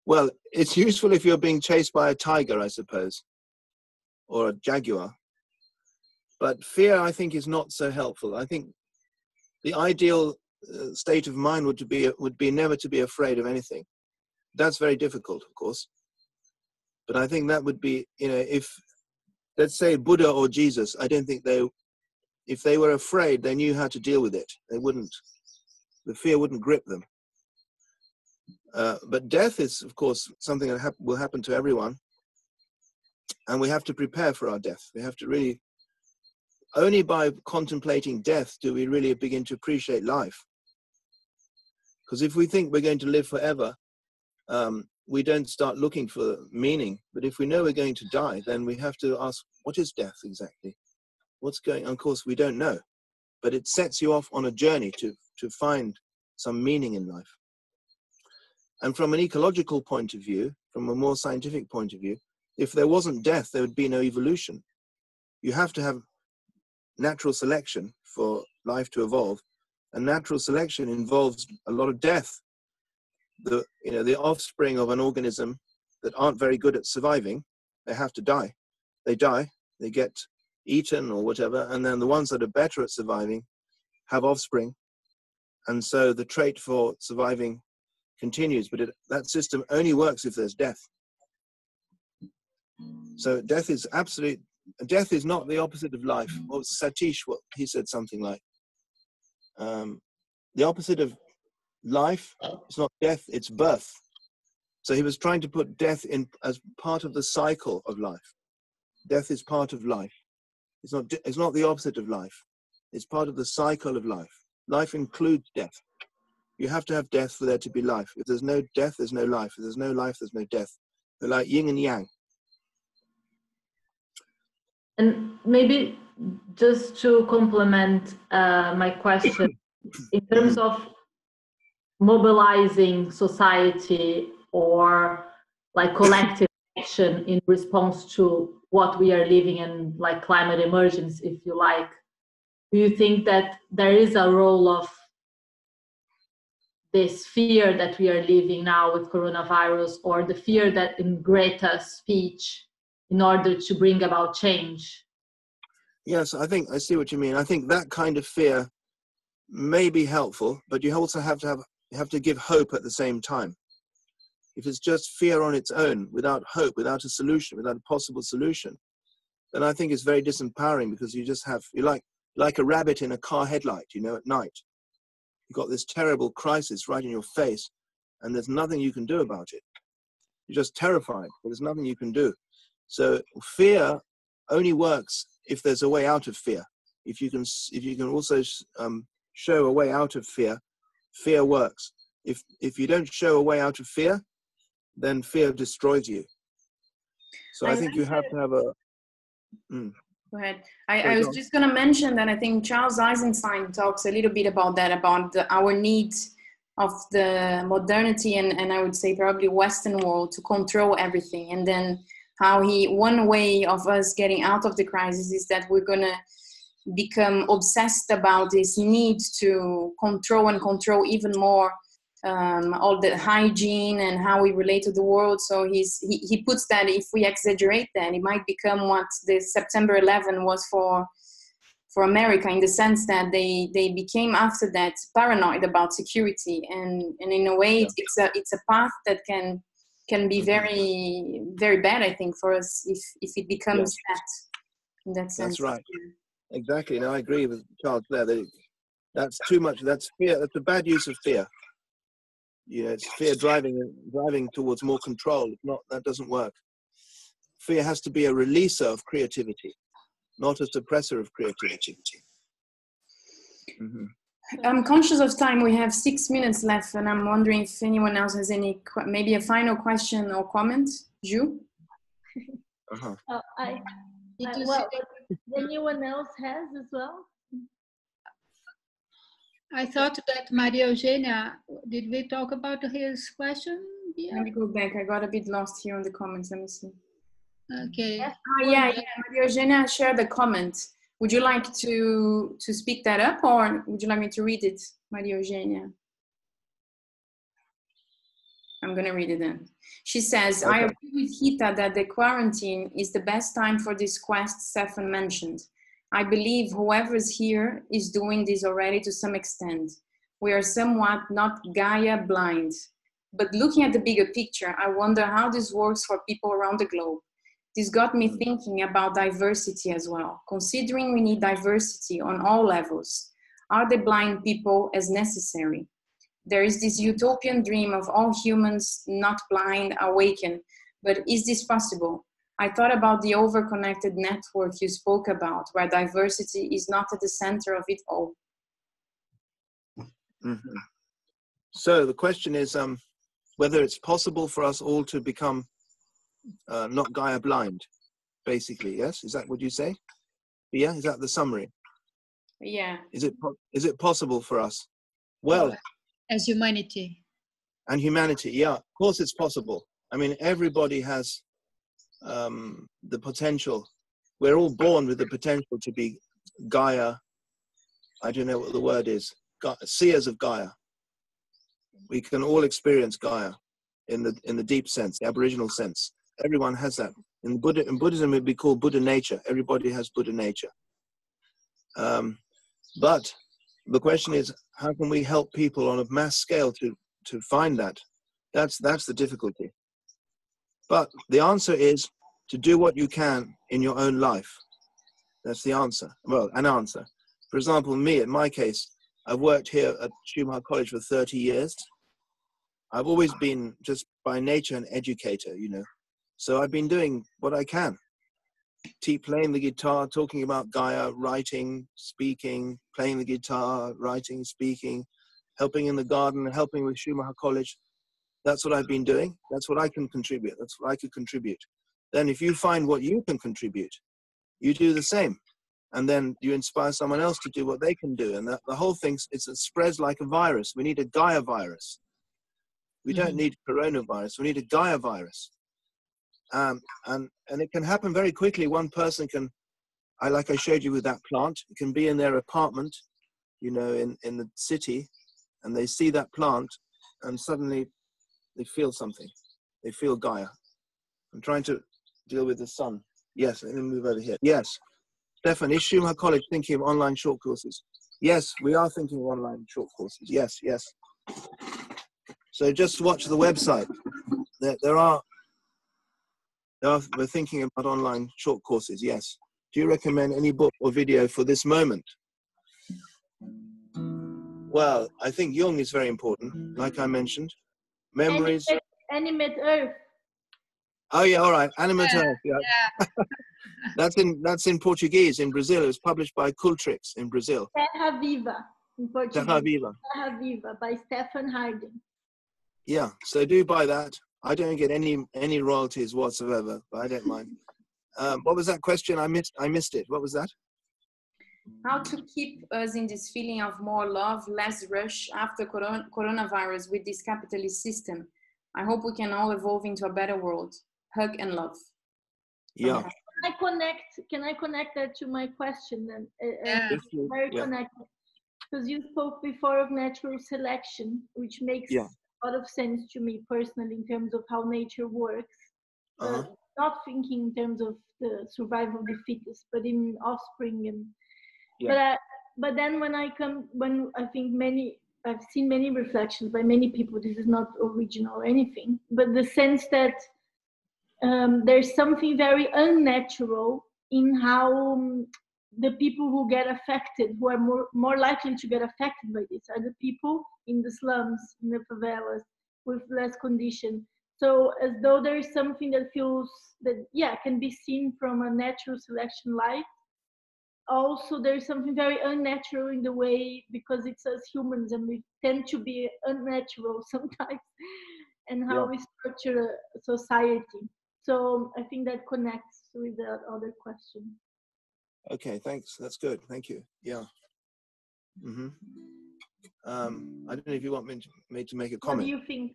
Well, it's useful if you're being chased by a tiger, I suppose, or a jaguar. But fear, I think, is not so helpful. I think the ideal state of mind would be never to be afraid of anything. That's very difficult, of course. But I think that would be, if, let's say, Buddha or Jesus, I don't think if they were afraid, they knew how to deal with it. The fear wouldn't grip them. But death is, of course, something that will happen to everyone. And we have to prepare for our death. We have to really, only by contemplating death do we really begin to appreciate life. Because if we think we're going to live forever, we don't start looking for meaning. But if we know we're going to die, then we have to ask, what is death exactly? What's going on? Of course, we don't know. But it sets you off on a journey to find some meaning in life. And from an ecological point of view, from a more scientific point of view, if there wasn't death, there would be no evolution. You have to have natural selection for life to evolve. And natural selection involves a lot of death. The offspring of an organism that aren't very good at surviving, they have to die. They die, they get eaten or whatever, and then the ones that are better at surviving have offspring. And so the trait for surviving continues, but that system only works if there's death. So death is not the opposite of life. Well, Satish, he said something like, the opposite of life is not death, it's birth. So he was trying to put death in as part of the cycle of life. Death is part of life. It's not the opposite of life. It's part of the cycle of life. Life includes death. You have to have death for there to be life. If there's no death, there's no life. If there's no life, there's no death. They're like yin and yang. And maybe just to complement my question, in terms of mobilizing society or like collective action in response to what we are living in, like climate emergence, if you like, do you think that there is a role of this fear that we are living now with coronavirus, or the fear that in Greta's speech, in order to bring about change? Yes, I see what you mean. I think that kind of fear may be helpful, but you also have to give hope at the same time. If it's just fear on its own, without hope, without a solution, without a possible solution, then I think it's very disempowering, because you're like a rabbit in a car headlight, at night. You've got this terrible crisis right in your face, and there's nothing you can do about it. You're just terrified, but there's nothing you can do. So fear only works if there's a way out of fear. If you can also show a way out of fear, fear works. If you don't show a way out of fear, then fear destroys you. So I think you have to have a... Go ahead. I was just going to mention that I think Charles Eisenstein talks a little bit about that, about our need of the modernity and I would say probably Western world to control everything. And then how one way of us getting out of the crisis is that we're going to become obsessed about this need to control even more all the hygiene and how we relate to the world. So he puts that if we exaggerate that, it might become what the September 11 was for America, in the sense that they became after that paranoid about security, and in a way it's a path that can be very, very bad, I think, for us if it becomes that, in that sense. That's right. Exactly. No, I agree with Charles there. That's too much. That's fear. That's a bad use of fear. Yeah, it's fear driving towards more control. That doesn't work. Fear has to be a releaser of creativity, not a suppressor of creativity. Mm-hmm. I'm conscious of time. We have 6 minutes left, and I'm wondering if anyone else has maybe a final question or comment. Ju? Well, anyone else has as well? I thought that Maria Eugenia, did we talk about his question? Yeah. Let me go back. I got a bit lost here on the comments. Let me see. Okay. Yeah. Maria Eugenia shared the comment. Would you like to speak that up, or would you like me to read it, Maria Eugenia? I'm going to read it then. She says, okay. I agree with Rita that the quarantine is the best time for this quest Stephan mentioned. I believe whoever is here is doing this already to some extent. We are somewhat not Gaia blind. But looking at the bigger picture, I wonder how this works for people around the globe. This got me thinking about diversity as well. Considering we need diversity on all levels, are the blind people as necessary? There is this utopian dream of all humans not blind awaken, but is this possible? I thought about the over-connected network you spoke about, where diversity is not at the center of it all. Mm-hmm. So the question is whether it's possible for us all to become not Gaia blind, basically, yes? Is that what you say? Yeah, is that the summary? Yeah. Is it possible for us? Well, as humanity. And humanity, yeah, of course it's possible. I mean, everybody has the potential. We're all born with the potential to be Gaia. I don't know what the word is. Seers of Gaia. We can all experience Gaia in the deep sense, the Aboriginal sense. Everyone has that. In Buddhism, it'd be called Buddha nature. Everybody has Buddha nature. But the question is, how can we help people on a mass scale to find that? That's the difficulty. But the answer is to do what you can in your own life. That's the answer. Well, an answer. For example, me, in my case, I've worked here at Schumacher College for 30 years. I've always been just by nature an educator, you know. So I've been doing what I can. Playing the guitar, talking about Gaia, writing, speaking, playing the guitar, writing, speaking, helping in the garden, helping with Schumacher College. That's what I've been doing. That's what I can contribute. That's what I could contribute. Then if you find what you can contribute, you do the same. And then you inspire someone else to do what they can do. And the whole thing, it spreads like a virus. We need a Gaia virus. We don't need coronavirus. We need a Gaia virus. And it can happen very quickly. One person can, like I showed you with that plant, it can be in their apartment, you know, in the city, and they see that plant, and suddenly they feel something. They feel Gaia. I'm trying to deal with the sun. Yes, let me move over here. Yes. Stephan, is Schumacher College thinking of online short courses? Yes, we are thinking of online short courses. Yes, yes. So just watch the website. We're thinking about online short courses, yes. Do you recommend any book or video for this moment? Well, I think Jung is very important, like I mentioned. Memories. Animate Earth. Oh yeah, all right. Animate Earth. Yeah. That's in Portuguese in Brazil. It was published by Cultrix in Brazil. Terra Viva in Portuguese. Terra Viva. Terra Viva by Stephan Harding. Yeah, so do buy that. I don't get any royalties whatsoever, but I don't mind. What was that question? I missed it. What was that? How to keep us in this feeling of more love, less rush after coronavirus with this capitalist system. I hope we can all evolve into a better world. Hug and love. Yeah. Can I connect that to my question then? Very connected. because you spoke before of natural selection, which makes a lot of sense to me personally in terms of how nature works. Not thinking in terms of the survival of the fittest, but in offspring and. But then when I think I've seen many reflections by many people. This is not original or anything, but the sense that there's something very unnatural in how the people who get affected, who are more likely to get affected by this, are the people in the slums, in the favelas, with less condition. So as though there is something that feels that, can be seen from a natural selection light. Also, there's something very unnatural in the way, because it's us humans and we tend to be unnatural sometimes, and how we structure a society. So I think that connects with the other question. Okay, thanks. That's good. Thank you. Yeah. I don't know if you want me to make a comment. What do you think?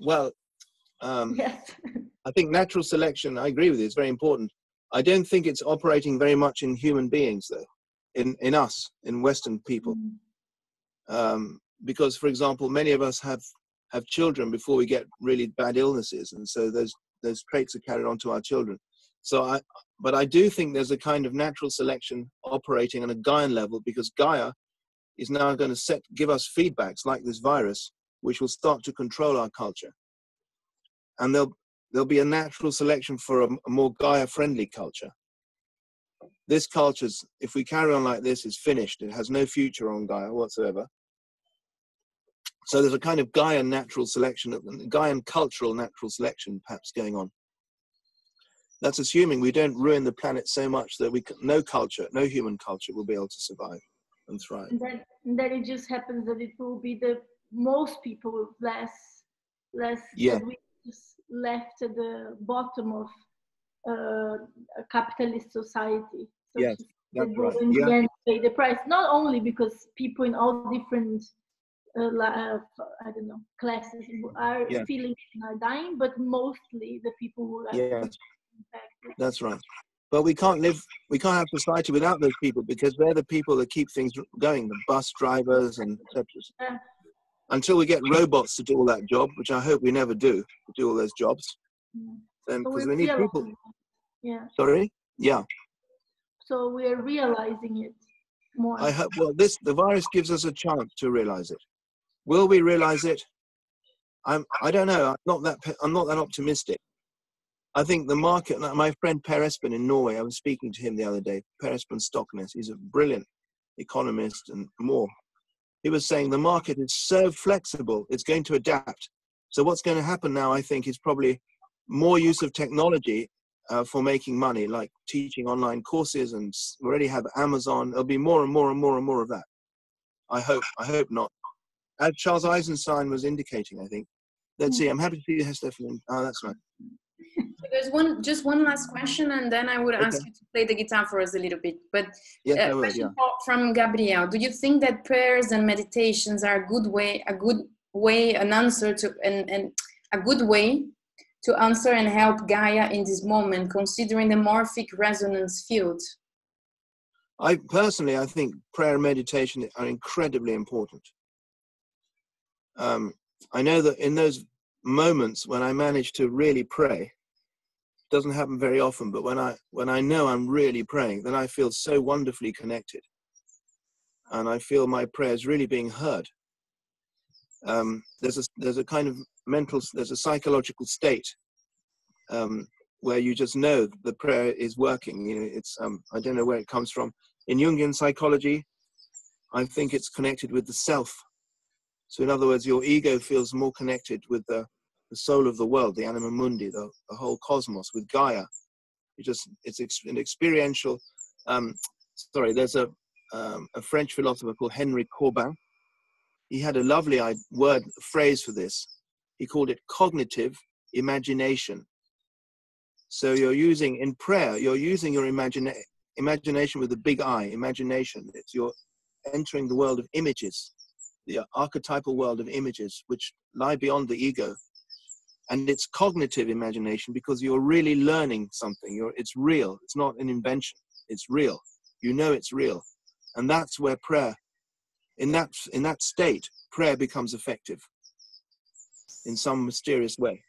Well, yes. I think natural selection, I agree with you, it's very important. I don't think it's operating very much in human beings, though, in us, in Western people. Because, for example, many of us have children before we get really bad illnesses, and so those traits are carried on to our children. So but I do think there's a kind of natural selection operating on a Gaian level, because Gaia is now going to give us feedbacks like this virus, which will start to control our culture. And there'll be a natural selection for a more Gaia-friendly culture. This culture's, if we carry on like this, is finished. It has no future on Gaia whatsoever. So there's a kind of Gaian natural selection, Gaian cultural natural selection perhaps going on. That's assuming we don't ruin the planet so much that no human culture will be able to survive and thrive. And then it just happens that it will be the most people with less we just left at the bottom of a capitalist society. So yes, that's right. In the end, pay the price, not only because people in all different classes are feeling and are dying, but mostly the people who are impacted. That's right. But we can't have society without those people, because they're the people that keep things going, the bus drivers and etc. Until we get robots to do all that job, which I hope we never do all those jobs. Then, because we need people. Sorry? Yeah. So we're realizing it more. I hope. Well, the virus gives us a chance to realize it. Will we realize it? I don't know. I'm not that optimistic. I think the market. My friend Per Espen in Norway, I was speaking to him the other day. Per Espen Stoknes. He's a brilliant economist and more. He was saying the market is so flexible, it's going to adapt. So what's going to happen now, I think, is probably more use of technology for making money, like teaching online courses, and we already have Amazon. There'll be more and more and more and more of that. I hope not. As Charles Eisenstein was indicating, I think. Let's see, I'm happy to see you, Stephan. Oh, that's right. There's just one last question, and then I would ask you to play the guitar for us a little bit. But question from Gabriel: do you think that prayers and meditations are a good way to answer and help Gaia in this moment, considering the morphic resonance field? I think prayer and meditation are incredibly important. I know that in those moments when I manage to really pray, it doesn't happen very often, but when I know I'm really praying, then I feel so wonderfully connected, and I feel my prayers really being heard. There's a kind of there's a psychological state where you just know the prayer is working. You know, it's I don't know where it comes from. In Jungian psychology, I think it's connected with the self. So in other words, your ego feels more connected with the soul of the world, the anima mundi, the whole cosmos, with Gaia. It's an experiential. There's a French philosopher called Henry Corbin. He had a lovely phrase for this. He called it cognitive imagination. So in prayer, you're using your imagination with a big I, imagination. You're entering the world of images, the archetypal world of images, which lie beyond the ego. And it's cognitive imagination because you're really learning something. It's real. It's not an invention. It's real. You know it's real. And that's where prayer in that state, prayer becomes effective in some mysterious way.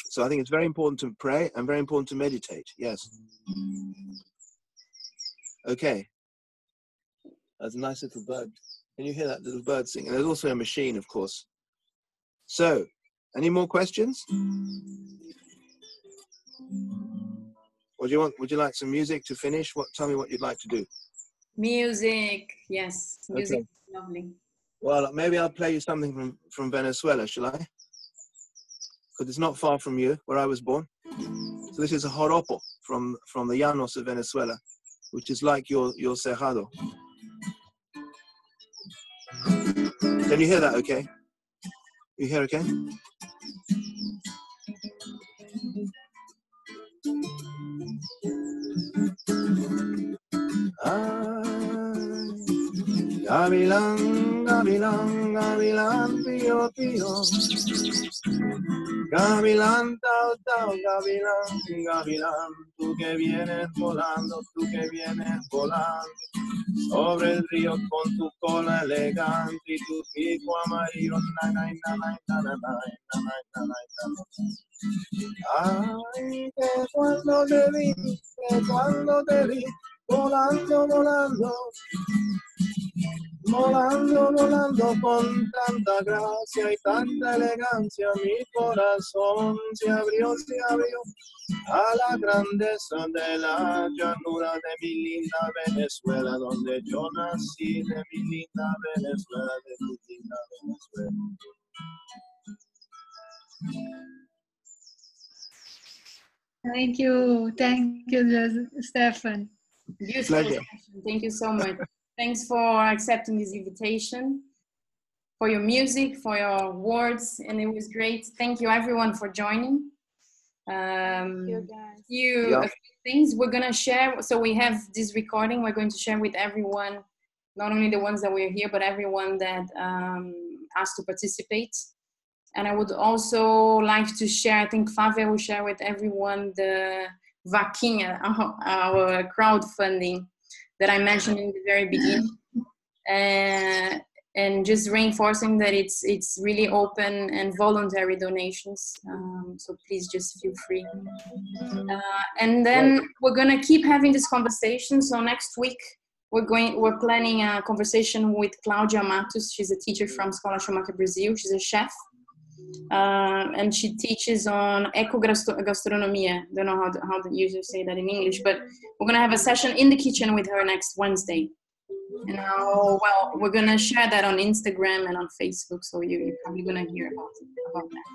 So I think it's very important to pray and very important to meditate. Yes. Okay. That's a nice little bird. Can you hear that little bird singing? There's also a machine, of course. So, any more questions? What do you want? Would you like some music to finish? Tell me what you'd like to do. Music, yes. Music, okay. Is lovely. Well, maybe I'll play you something from Venezuela, shall I? Because it's not far from you, where I was born. So this is a joropo from the llanos of Venezuela, which is like your cerrado. Can you hear that okay? You hear okay? Gavilán, gavilán, gavilán, pío, pío. Gavilán, tao, tao, gavilán, gavilán. Tú que vienes volando, sobre el río con tu cola elegante y tu pico amarillo. Ay, que cuando te vi, volando, volando. Volando, volando con tanta gracia y tanta elegancia, mi corazón se abrió a la grandeza de la llanura de mi linda Venezuela, donde yo nací, de mi linda Venezuela, de mi linda Venezuela. Thank you, Stephan. Beautiful session. Thank you so much. Thanks for accepting this invitation, for your music, for your words, and it was great. Thank you everyone for joining. Thank you guys. A few things we're gonna share. So we have this recording we're going to share with everyone, not only the ones that we're here, but everyone that asked to participate. And I would also like to share, I think Flavia will share with everyone the vaquinha, our crowdfunding that I mentioned in the very beginning, and just reinforcing that it's really open and voluntary donations. So please just feel free. And then we're gonna keep having this conversation. So next week we're planning a conversation with Cláudia Matos. She's a teacher from Escola Schumacher Brasil. She's a chef. And she teaches on ecogastronomia. Don't know how to usually say that in English, but we're gonna have a session in the kitchen with her next Wednesday. And we're gonna share that on Instagram and on Facebook, so you're probably gonna hear about that.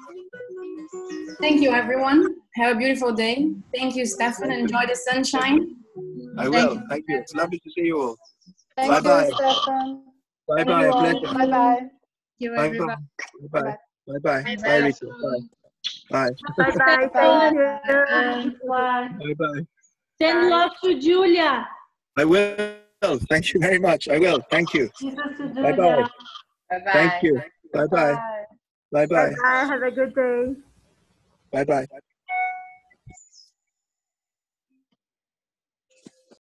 Thank you, everyone. Have a beautiful day. Thank you, Stephan. Enjoy the sunshine. I will. Thank you. It's lovely to see you all. Thank you, Stephan. Bye bye. Bye bye. Thank you, everybody. Bye bye. Bye bye. Bye, Rita. Bye. Bye bye. Thank you. Bye bye. Send love to Julia. I will. Thank you very much. I will. Thank you. Bye bye. Thank you. Bye bye. Bye bye. Bye. Have a good day. Bye bye.